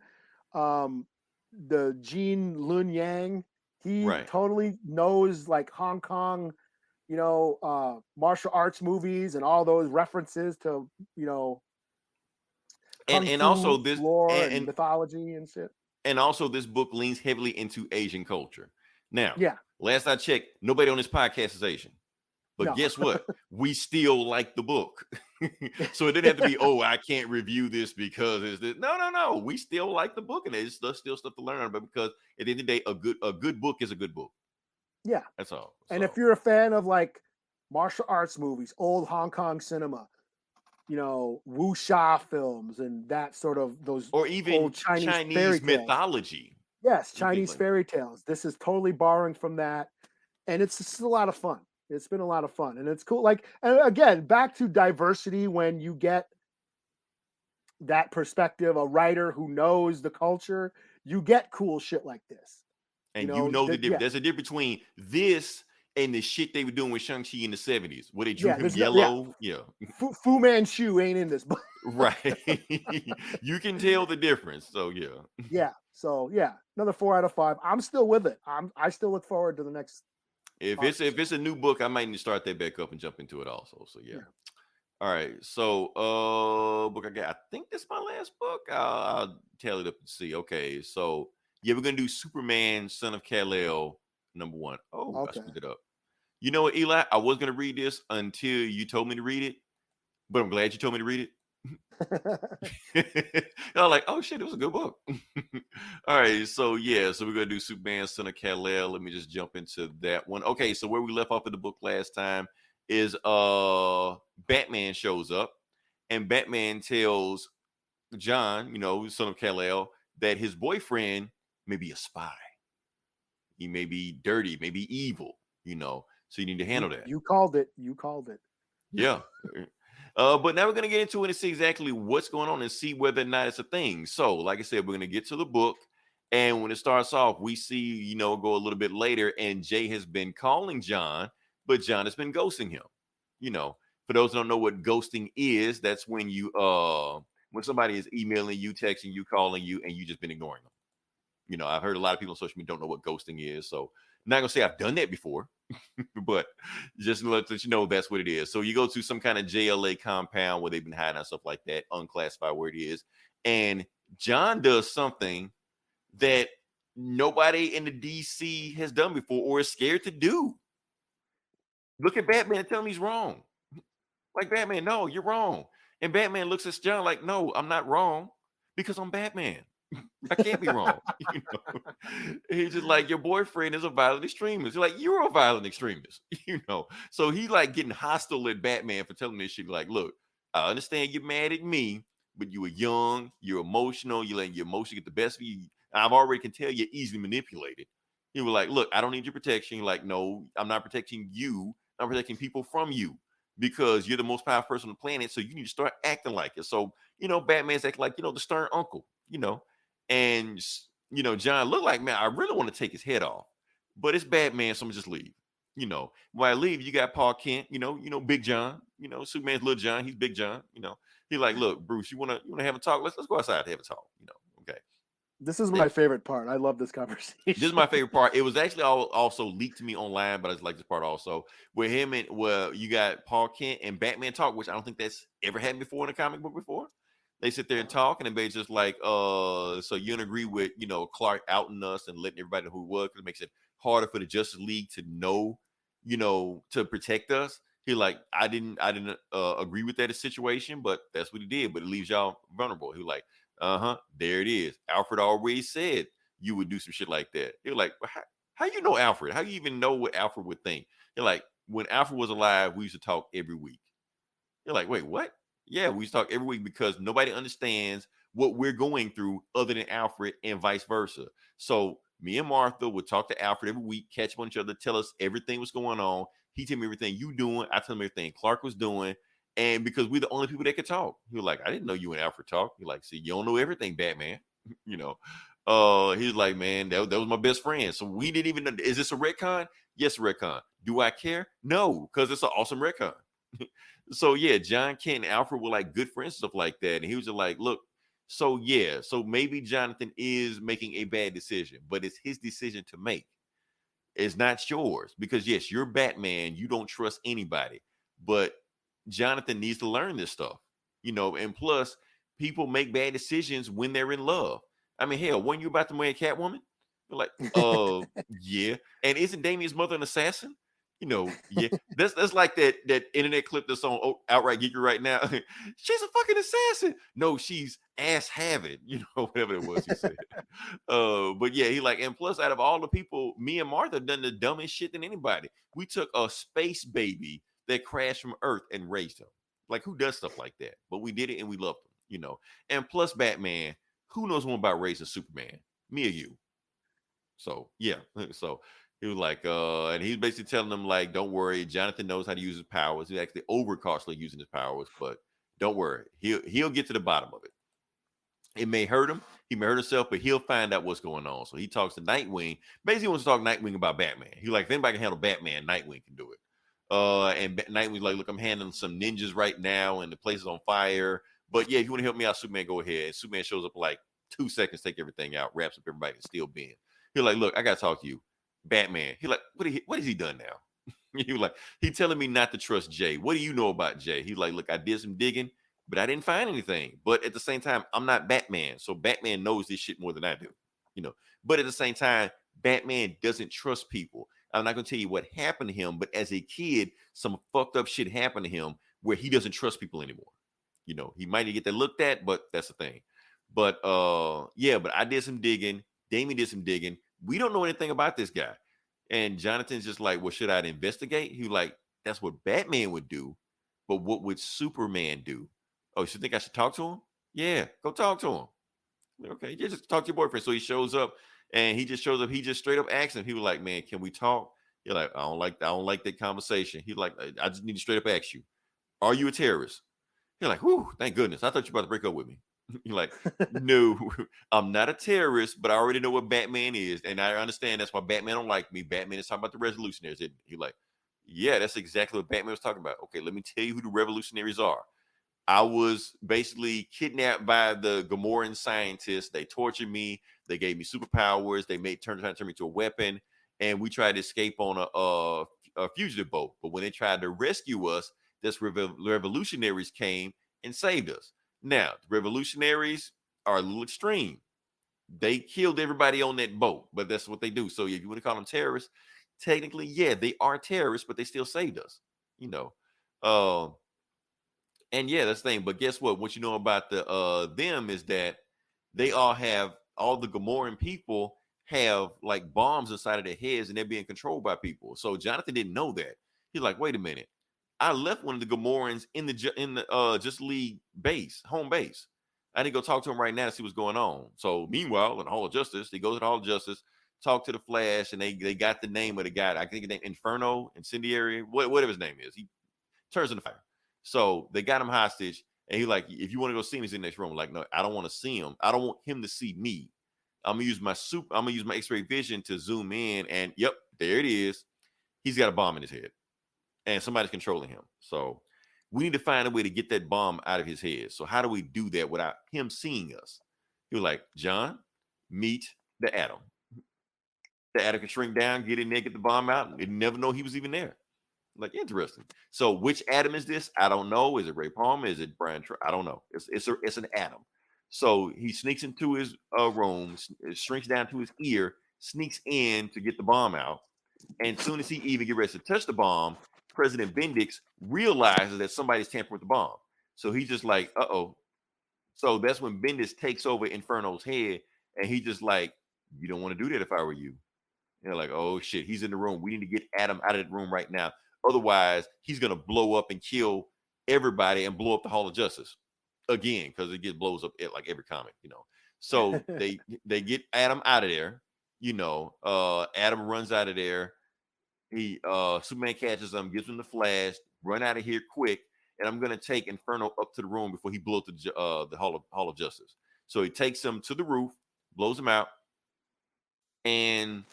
The Jean Lun Yang, he totally knows like Hong Kong, martial arts movies and all those references to, and also this lore and mythology and shit. And also this book leans heavily into Asian culture. Now, yeah, last I checked, nobody on this podcast is Asian. But guess what? We still like the book. So it didn't have to be, oh, I can't review this because it's this. No. We still like the book, and there's still stuff to learn about, because at the end of the day, a good book is a good book. Yeah. That's all. And if you're a fan of like martial arts movies, old Hong Kong cinema, wuxia films and that sort of those, or even old Chinese mythology. Yes, Chinese fairy tales. This is totally borrowing from that. And it's just a lot of fun. It's been a lot of fun, and it's cool. Like, and again, back to diversity, when you get that perspective, a writer who knows the culture, you get cool shit like this. And the difference. Yeah. There's a difference between this and the shit they were doing with Shang-Chi in the 70s, where they drew him yellow. Fu Manchu ain't in this book. Right. You can tell the difference. So yeah. So yeah, another 4 out of 5. I'm still with it. I still look forward to the next. If it's a new book, I might need to start that back up and jump into it also. So yeah. All right. So book I got. I think this is my last book. I'll tally it up and see. Okay. So Yeah, we're gonna do Superman, Son of Kal-El, number 1. Oh, I Okay. screwed it up. You know what, Eli? I was gonna read this until you told me to read it, but I'm glad you told me to read it. I was like, oh shit, it was a good book. All right, so yeah, so we're gonna do Superman, Son of Kal-El. Let me just jump into that one. Okay, so where we left off in the book last time is Batman shows up, and Batman tells John, Son of Kal-El, that his boyfriend may be a spy. He may be dirty, maybe evil, so you need to handle that. You called it. You called it. Yeah. But now we're going to get into it and see exactly what's going on and see whether or not it's a thing. So, like I said, we're going to get to the book. And when it starts off, we see, go a little bit later, and Jay has been calling John, but John has been ghosting him. For those who don't know what ghosting is, that's when when somebody is emailing you, texting you, calling you, and you just been ignoring them. I've heard a lot of people on social media don't know what ghosting is. So I'm not going to say I've done that before, but just to let you know that's what it is. So you go to some kind of JLA compound where they've been hiding out, stuff like that, unclassified where it is. And John does something that nobody in the DC has done before or is scared to do. Look at Batman and tell him he's wrong. Like, Batman, no, you're wrong. And Batman looks at John like, no, I'm not wrong because I'm Batman. I can't be wrong. He's just like, your boyfriend is a violent extremist. You're like, you're a violent extremist. So he like getting hostile at Batman for telling this shit. Like, look, I understand you're mad at me, but you were young, you're emotional, you letting your emotions get the best of you. I've already can tell you're easily manipulated. He was like, look, I don't need your protection. You're like, no, I'm not protecting you. I'm protecting people from you because you're the most powerful person on the planet. So you need to start acting like it. So, Batman's acting like, the stern uncle, and, John looked like, man, I really want to take his head off, but it's Batman. So I'm gonna just leave. When I leave, you got Paul Kent, Big John, Superman's little John. He's Big John, He's like, look, Bruce, you want to have a talk? Let's go outside to have a talk, okay. This is my favorite part. I love this conversation. This is my favorite part. It was actually also leaked to me online, but I just like this part also. Where you got Paul Kent and Batman talk, which I don't think that's ever happened before in a comic book before. They sit there and talk, and they just like, so you don't agree with, Clark outing us and letting everybody know who he was because it makes it harder for the Justice League to know, to protect us. He like, I didn't agree with that situation, but that's what he did. But it leaves y'all vulnerable. He like, there it is. Alfred already said you would do some shit like that. You're like, how you know Alfred? How you even know what Alfred would think? You're like, when Alfred was alive, we used to talk every week. You're like, wait, what? Yeah, we used to talk every week because nobody understands what we're going through other than Alfred and vice versa. So me and Martha would talk to Alfred every week, catch up on each other, tell us everything was going on. He tell me everything you doing. I tell him everything Clark was doing. And because we're the only people that could talk. He was like, I didn't know you and Alfred talk. He's like, see, you don't know everything, Batman. He was like, man, that was my best friend. So we didn't even know. Is this a retcon? Yes, a retcon. Do I care? No, because it's an awesome retcon. So yeah, John Kent and Alfred were like good friends, stuff like that. And he was just like, look, so yeah, so maybe Jonathan is making a bad decision, but it's his decision to make. It's not yours because yes, you're Batman. You don't trust anybody, but Jonathan needs to learn this stuff, and plus people make bad decisions when they're in love. I mean, hell, weren't you about to marry Catwoman? You're like, yeah. And isn't Damian's mother an assassin? Yeah. That's like that internet clip that's on Outright Geeky right now. She's a fucking assassin. No, she's ass having, whatever it was he said. But yeah, he like, and plus out of all the people, me and Martha done the dumbest shit than anybody. We took a space baby that crashed from Earth and raised him. Like, who does stuff like that? But we did it and we loved him, And plus Batman, who knows more about raising Superman? Me or you? So yeah. So he was like, and he's basically telling them, like, don't worry, Jonathan knows how to use his powers. He's actually overcautiously using his powers, but don't worry, he'll get to the bottom of it. It may hurt him, he may hurt himself, but he'll find out what's going on. So he talks to Nightwing. Basically, he wants to talk Nightwing about Batman. He's like, if anybody can handle Batman, Nightwing can do it. And Nightwing's like, look, I'm handling some ninjas right now, and the place is on fire. But yeah, if you want to help me out, Superman, go ahead. And Superman shows up like 2 seconds, take everything out, wraps up everybody, and still being. He's like, look, I gotta talk to you. Batman. He like, what has he done now? He was like, he telling me not to trust Jay. What do you know about Jay? He's like, look, I did some digging, but I didn't find anything. But at the same time, I'm not Batman. So Batman knows this shit more than I do. you know. But at the same time, Batman doesn't trust people. I'm not gonna tell you what happened to him, but as a kid, some fucked up shit happened to him where he doesn't trust people anymore. You know, he might get that looked at, but that's the thing. But yeah, but I did some digging. Damien did some digging. We don't know anything about this guy. And Jonathan's just like, well, should I investigate? He was like, that's what Batman would do, but what would Superman do? Oh, you think I should talk to him? Yeah, go talk to him. Okay, just talk to your boyfriend. So he shows up, and he just shows up. He just straight up asks him. He was like, "Man, can we talk?" You're like, I don't like that conversation. He's like, I just need to straight up ask you, are you a terrorist? You're like, whew, thank goodness. I thought you were about to break up with me. You're like, no, I'm not a terrorist, but I already know what Batman is, and I understand that's why Batman don't like me. Batman is talking about the revolutionaries. You're like, yeah, that's exactly what Batman was talking about. Okay, let me tell you who the revolutionaries are. I was basically kidnapped by the Gamoran scientists. They tortured me. They gave me superpowers. They turned me into a weapon. And we tried to escape on a fugitive boat. But when they tried to rescue us, this revolutionaries came and saved us. Now, the revolutionaries are a little extreme. They killed everybody on that boat, but that's what they do. So if you want to call them terrorists, technically, yeah, they are terrorists, but they still saved us. You know. And yeah, that's the thing. But guess what? What you know about them is that they all the Gamoran people have like bombs inside of their heads, and they're being controlled by people. So Jonathan didn't know that. He's like, wait a minute. I left one of the Gamorans in the Justice League home base. I need to go talk to him right now to see what's going on. So meanwhile, in the Hall of Justice, he goes to the Hall of Justice, talk to the Flash, and they got the name of the guy. I think his name Inferno, Incendiary, whatever his name is. He turns into fire. So they got him hostage, and he like, if you want to go see him, he's in the next room. Like, no, I don't want to see him. I don't want him to see me. I'm gonna use my X-ray vision to zoom in, and yep, there it is. He's got a bomb in his head, and somebody's controlling him. So we need to find a way to get that bomb out of his head. So how do we do that without him seeing us? He was like, John, meet the Atom. The Atom can shrink down, get in there, get the bomb out, and didn't never know he was even there. Like, interesting. So which Atom is this? I don't know. Is it Ray Palmer? Is it Brian? I don't know. It's an Atom. So he sneaks into his room, shrinks down to his ear, sneaks in to get the bomb out. And as soon as he even gets ready to touch the bomb, President Bendix realizes that somebody's tampering with the bomb. So he's just like, uh-oh. So that's when Bendix takes over Inferno's head, and he just like, you don't want to do that if I were you. And they're like, oh shit, he's in the room. We need to get Atom out of the room right now. Otherwise, he's gonna blow up and kill everybody and blow up the Hall of Justice again, because it blows up like every comic, you know. So they get Atom out of there, you know. Atom runs out of there. He Superman catches him, gives him the flash, run out of here quick, and I'm gonna take Inferno up to the room before he blows the Hall of Justice. So he takes him to the roof, blows him out, and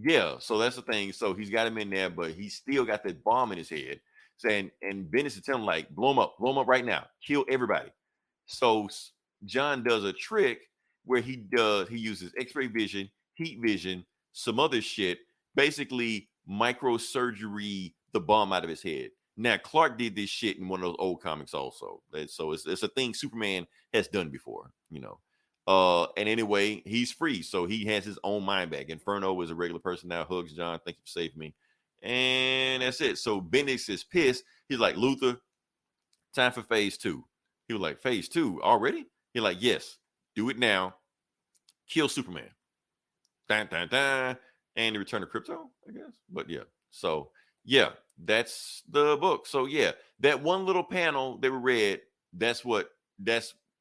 yeah, so that's the thing. So he's got him in there, but he's still got that bomb in his head. Saying, and Bendis is telling him, like, blow him up right now, kill everybody. So John does a trick where he uses X-ray vision, heat vision, some other shit, basically microsurgery the bomb out of his head. Now Clark did this shit in one of those old comics also. So it's a thing Superman has done before, you know. And anyway, he's free, so he has his own mind back. Inferno is a regular person now. Hugs John, thank you for saving me, and that's it. So Bendix is pissed. He's like, Luthor, time for phase 2. He was like, phase 2 already? He's like, yes, do it now. Kill Superman. Dun, dun, dun. And the Return of Krypto, I guess. But yeah, so yeah, that's the book. So yeah, that one little panel that we read, that's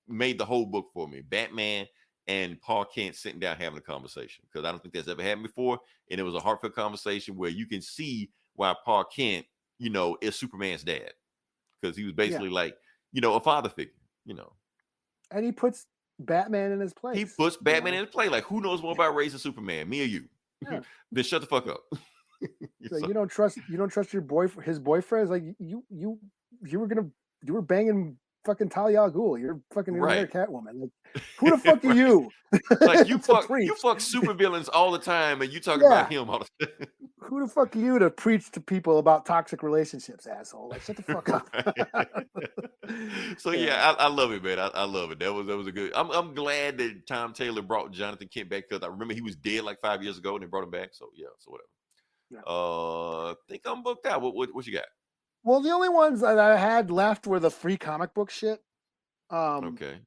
made the whole book for me. Batman and Paul Kent sitting down having a conversation, because I don't think that's ever happened before, and it was a heartfelt conversation where you can see why Paul Kent, you know, is Superman's dad, because he was basically like, you know, a father figure, you know. And he puts Batman in his place. He puts Batman in his place. Like, who knows more about raising Superman, me or you? Yeah. Then shut the fuck up. So you don't trust your his boyfriend. Like you were banging fucking Talia al Ghul. You're fucking another Right. Catwoman. Like, who the fuck are you? Like you to fuck preach? supervillains all the time, and you talking Yeah. about him all the time. Who the fuck are you to preach to people about toxic relationships, asshole? Like, shut the fuck up. So yeah, I love it, man. I love it. That was a good. I'm glad that Tom Taylor brought Jonathan Kent back because I remember he was dead like 5 years ago and they brought him back. So yeah, so whatever. Yeah. I think I'm booked out. What you got? Well, the only ones that I had left were the free comic book shit. Okay.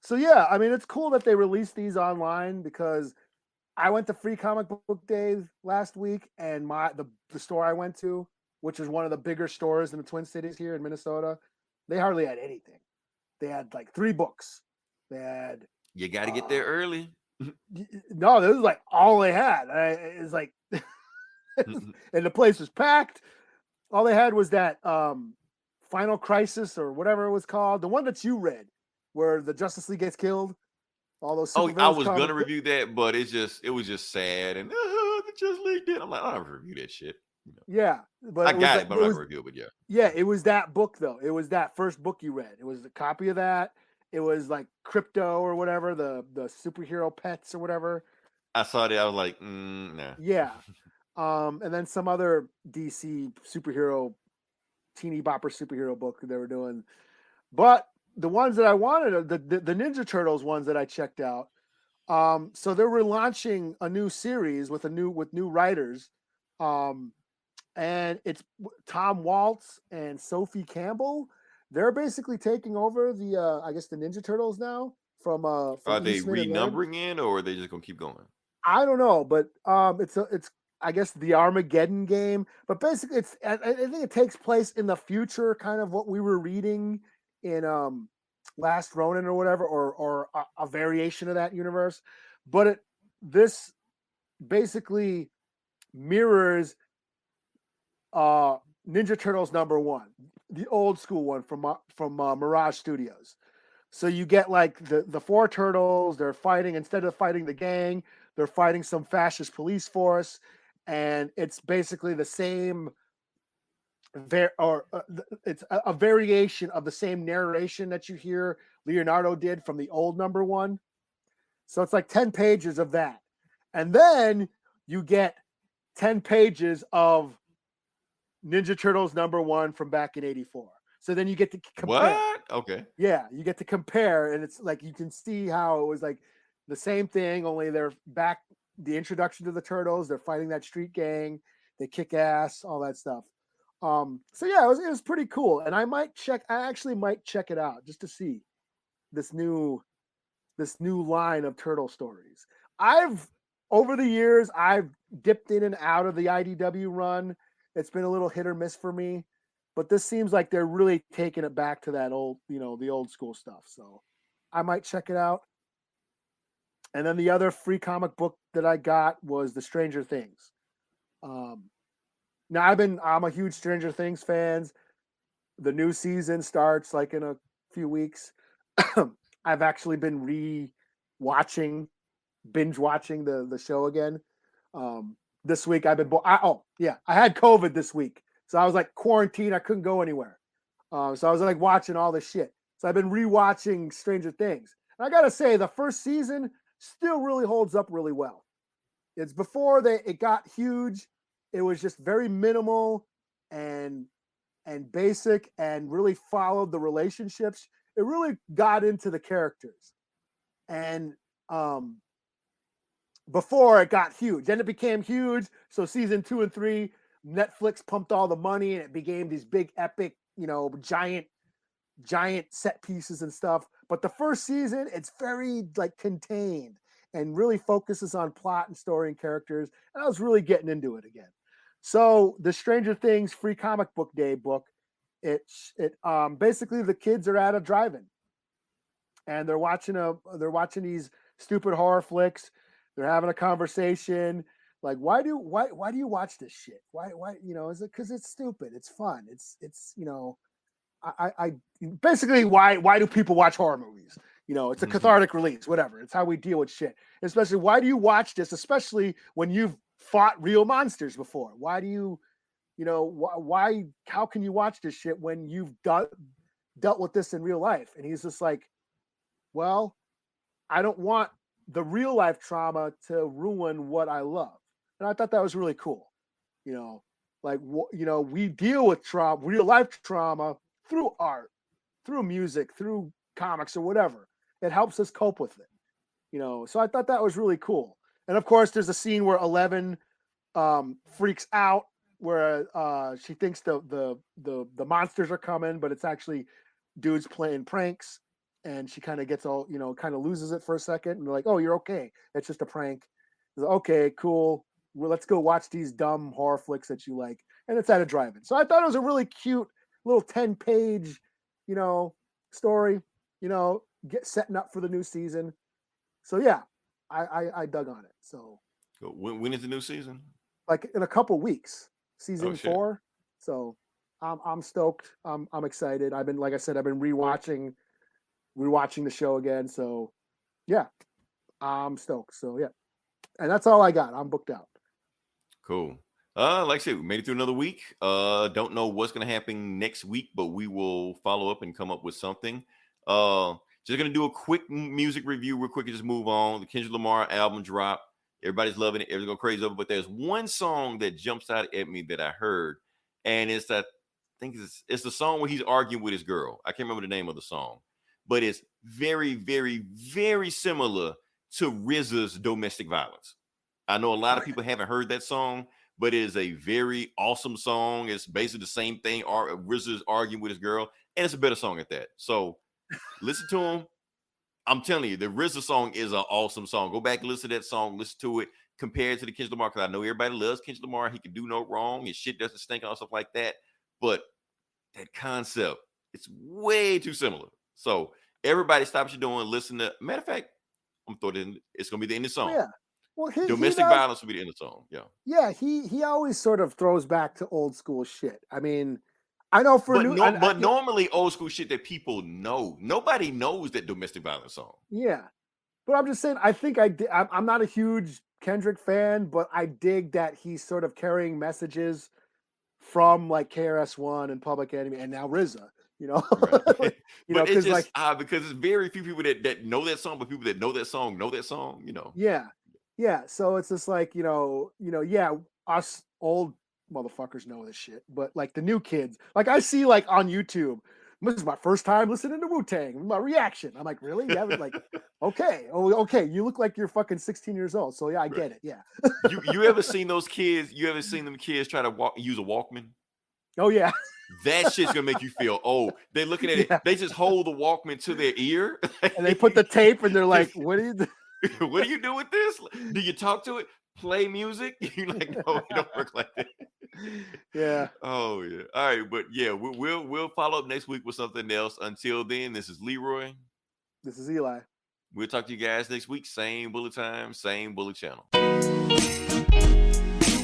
So yeah, I mean, it's cool that they released these online because I went to Free Comic Book Day last week, and the store I went to, which is one of the bigger stores in the Twin Cities here in Minnesota, they hardly had anything. They had like 3 books. They had. You got to get there early. No, this was like all they had. It's like, and the place was packed. All they had was that Final Crisis or whatever it was called, the one that you read, where the Justice League gets killed. All those. Oh, I supervillains was come. gonna review that, but it was just sad, and the Just League did. I'm like, I don't review that shit. You know. Yeah, but I got it, but I'm not gonna review it. But yeah. Yeah, it was that book though. It was that first book you read. It was a copy of that. It was like Crypto or whatever, the superhero pets or whatever. I saw that. I was like, nah. Yeah. And then some other DC superhero, teeny bopper superhero book they were doing. But the ones that I wanted, the Ninja Turtles ones that I checked out. So they're relaunching a new series with new writers. And it's Tom Waltz and Sophie Campbell. They're basically taking over the I guess the Ninja Turtles now from Are they renumbering it, or are they just gonna keep going? I don't know, but it's I guess the Armageddon game. But basically, I think it takes place in the future, kind of what we were reading in Last Ronin or whatever, or a variation of that universe. But this basically mirrors Ninja Turtles #1, the old school one from Mirage Studios. So you get like the 4 turtles. They're fighting, instead of fighting the gang, they're fighting some fascist police force, and it's basically the same. It's a variation of the same narration that you hear Leonardo did from the old #1. So it's like 10 pages of that, and then you get 10 pages of Ninja Turtles #1 from back in '84. So then you get to compare. What? Okay. Yeah, you get to compare, and it's like you can see how it was like the same thing, only they're back. The introduction to the Turtles, they're fighting that street gang, they kick ass, all that stuff. So yeah, it was pretty cool, and I actually might check it out just to see this new line of turtle stories. Over the years, I've dipped in and out of the IDW run. It's been a little hit or miss for me, but this seems like they're really taking it back to that old, the old school stuff. So I might check it out. And then the other free comic book that I got was the Stranger Things. Now I'm a huge Stranger Things fans. The new season starts like in a few weeks. I've actually been binge watching the show again. This week I've been I had COVID this week, so I was like quarantined. I couldn't go anywhere, so I was like watching all this shit. So I've been rewatching Stranger Things. And I gotta say, the first season still really holds up really well. It's before it got huge. It was just very minimal and basic, and really followed the relationships. It really got into the characters, and before it got huge. Then it became huge. So season 2 and 3, Netflix pumped all the money, and it became these big epic, giant set pieces and stuff. But the first season, it's very like contained and really focuses on plot and story and characters. And I was really getting into it again. So the Stranger Things Free Comic Book Day book, basically the kids are at a drive-in, and they're watching these stupid horror flicks. They're having a conversation like, why do you watch this shit? Why is it because it's stupid? It's fun. It's I basically why do people watch horror movies? It's a cathartic release, whatever. It's how we deal with shit. Especially, why do you watch this? Especially when you've fought real monsters before. Why do you, why? How can you watch this shit when you've dealt with this in real life. And he's just like, well, I don't want the real life trauma to ruin what I love. And I thought that was really cool. You know, like, you know, we deal with trauma, real life trauma through art, through music, through comics or whatever. It helps us cope with it. You know, so I thought that was really cool. And of course, there's a scene where 11 freaks out, where she thinks the monsters are coming, but it's actually dudes playing pranks, and she kind of gets all, you know, kind of loses it for a second, and they're like, "Oh, you're okay. It's just a prank." Like, okay, cool. Well, let's go watch these dumb horror flicks that you like, and it's at a drive-in. So I thought it was a really cute little 10-page, you know, story. You know, setting up for the new season. So yeah, I dug on it. So when is the new season? Like in a couple weeks, season 4. So I'm stoked. I'm excited. I've been, like I said, I've been rewatching the show again. So yeah, I'm stoked. So yeah, and that's all I got. I'm booked out. Cool. Like I said, we made it through another week. Don't know what's going to happen next week, but we will follow up and come up with something. Just going to do a quick music review real quick and just move on. The Kendrick Lamar album dropped. Everybody's loving it. Everybody's going crazy over it. But there's one song that jumps out at me that I heard. And it's that, I think it's the song where he's arguing with his girl. I can't remember the name of the song. But it's very, very, very similar to RZA's Domestic Violence. I know a lot of people haven't heard that song, but it is a very awesome song. It's basically the same thing. RZA's arguing with his girl. And it's a better song at that. So listen to him. I'm telling you, the RZA song is an awesome song. Go back and listen to that song. Listen to it. Compare it to the Kendrick Lamar, because I know everybody loves Kendrick Lamar. He can do no wrong. His shit doesn't stink and stuff like that. But that concept, it's way too similar. So everybody stop what you're doing. Listen to. Matter of fact, I'm throwing it in. It's gonna be the end of the song. Yeah. Well, Domestic violence will be the end of the song. Yeah. Yeah. He always sort of throws back to old school shit. I mean, I know but normally old school shit that people know. Nobody knows that Domestic Violence song. Yeah, but I'm just saying. I think I'm not a huge Kendrick fan, but I dig that he's sort of carrying messages from like KRS-One and Public Enemy, and now RZA. You know, right. You know, it's just because it's very few people that know that song, but people that know that song. You know. Yeah. So it's just like you know. Yeah, us old motherfuckers know this shit, but like the new kids, like I see like on YouTube, this is my first time listening to Wu-Tang. My reaction, I'm like, really? Yeah, like, okay, you look like you're fucking 16 years old. So yeah, I get it. Yeah. you ever seen those kids? You ever seen them kids try to use a Walkman? Oh yeah. That shit's gonna make you feel old. They're looking at it. They just hold the Walkman to their ear, and they put the tape, and they're like, "What do you do? What do you do with this? Do you talk to it? Play music?" You're like, "No, it don't work like that." Yeah. Oh yeah. All right, but yeah, we'll follow up next week with something else. Until then, this is Leroy. This is Eli. We'll talk to you guys next week. Same bullet time, same bullet channel. You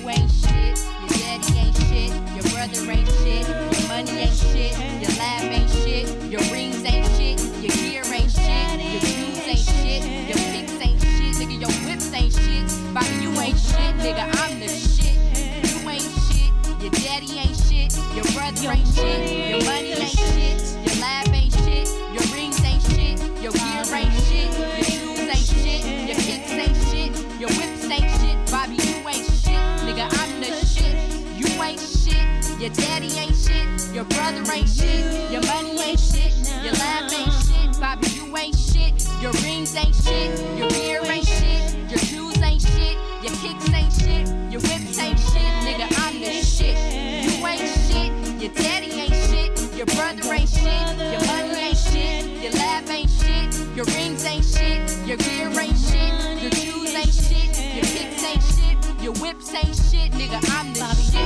ain't shit. Your daddy ain't shit. Your brother ain't shit. Your money ain't shit. Your lab ain't shit. Your rings ain't shit. Your gear ain't shit. Your shoes ain't shit. Your picks ain't shit. Nigga, your whips ain't shit. Bobby, you ain't shit. Nigga, I'm the shit. You ain't shit. Your daddy ain't shit. Your brother ain't shit. Your money ain't shit. Your lab ain't shit. Your rings ain't shit. Your gear ain't shit. Your shoes ain't shit. Your kicks ain't shit. Your whips ain't shit. Bobby, you ain't shit. Nigga, I'm the shit. You ain't shit. Your daddy ain't shit. Your brother ain't shit. Your money ain't shit. Your lab ain't shit. Bobby, you ain't shit. Your rings ain't shit. Your gear ain't shit. Your shoes ain't shit. Your kicks ain't shit. Your whips ain't shit. Nigga, I'm the shit. You ain't shit. Your daddy ain't shit. Your brother ain't shit. Your money ain't shit. Your lab ain't shit. Your rings ain't shit. Your gear ain't shit. Your shoes ain't shit. Your kicks ain't shit. Your whips ain't shit. Nigga, I'm the shit.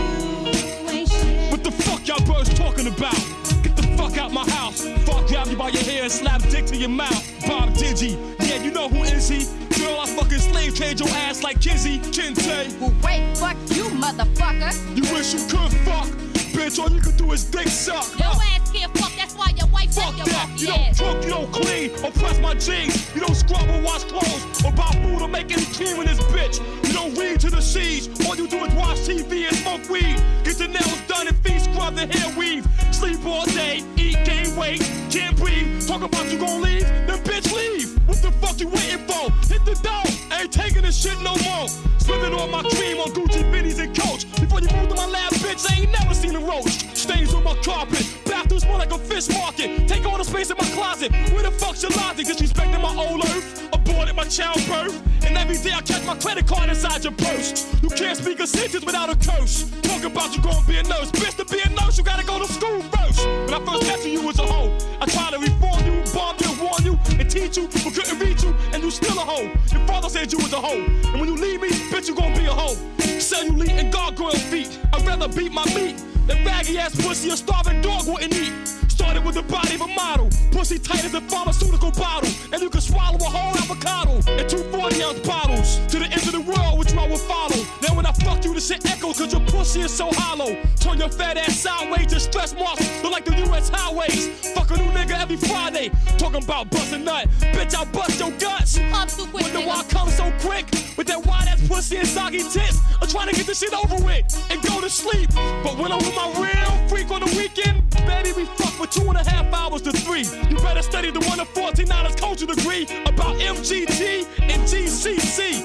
What the fuck y'all birds talking about? Get the fuck out my house. Fuck, grab you by your hair and slap dick to your mouth. Bob Digi, yeah, you know who is he? Girl, I fucking slave trade your ass like Kizzy, Kente. Well, wait, fuck you, motherfucker. You wish you could fuck. Bitch, all you could do is dick suck. Your ass can't fuck, that's why your wife Fuck your that. monkey You ass. don't cook, you don't clean, or press my jeans. You don't scrub or wash clothes, or buy food or make any cream in this bitch. You don't read to the seas. All you do is watch TV and smoke weed. Get your nails done and feet scrubbed and hair weave. Sleep all day, eat game weight, can't breathe. Talk about you gon' leave, then bitch leave. What the fuck you waiting for? Hit the door, ain't taking this shit no more. Spending all my cream on Gucci, Benny's, and Coach. Before you moved to my lab, bitch, I ain't never seen a roach. Stains on my carpet, bathroom smell like a fish market. Take all the space in my closet. Where the fuck's your logic? Disrespecting my old earth, aborted my childbirth. And every day I catch my credit card inside your purse. You can't speak a sentence without a curse. Talk about you gon' be a nurse. Bitch, to be a nurse, you gotta go to school first. When I first met you was a hoe. I tried to reform you, bomb you, warn you, and teach you, but couldn't reach you, and you still a hoe. Your father said you was a hoe. And when you leave me, bitch, you gon' be a hoe. Cellulite and gargoyle feet. I'd rather beat my meat than raggy ass pussy a starving dog wouldn't eat. Started with the body of a model, pussy tight as a pharmaceutical bottle, and you can swallow a whole avocado in 2 40-ounce bottles. To the end of the world, which I will follow. Now when I fuck you, the shit echoes, cause your pussy is so hollow. Turn your fat ass sideways, your stress marks look like the US highways. Fuck a new nigga every Friday, talking about busting nut. Bitch, I'll bust your guts. Come too quick, Wonder why I come so quick with that wide ass pussy and soggy tits. I'm trying to get this shit over with and go to sleep. But when I'm with my real freak on the weekend, baby, we fuck for 2.5 hours to 3. You better study the 1 to 14 knowledge culture degree about MGT and GCC.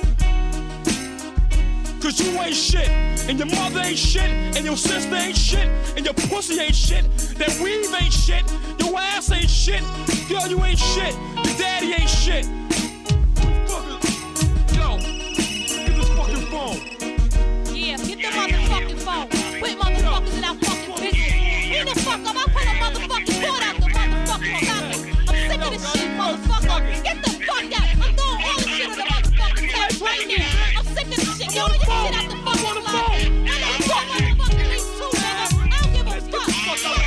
Cause you ain't shit, and your mother ain't shit, and your sister ain't shit, and your pussy ain't shit, that weave ain't shit, your ass ain't shit, girl, you ain't shit, your daddy ain't shit. Yo, get this fucking phone. Yeah, get the motherfucking phone. Quit motherfuckers in that fucking business. Who the fuck up? I pull a motherfucking cord out the motherfucking socket. I'm sick of this shit, motherfucker. Get the fuck out. I'm throwing all the shit on the motherfucking table right now. I'm sick of this shit. Yo, get your shit out the fucking line. I know you motherfucking lease too, nigga. I don't give a fuck. Fuck that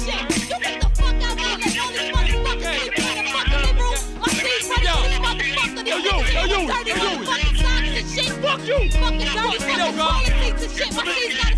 shit. You get the fuck out there. Let all these motherfuckers sleep in the fucking living room. My seat's ready for this motherfucker. These niggas dirty motherfucking socks and shit. Fuck you. Fucking dirty fucking toilet seats and shit. My seat's got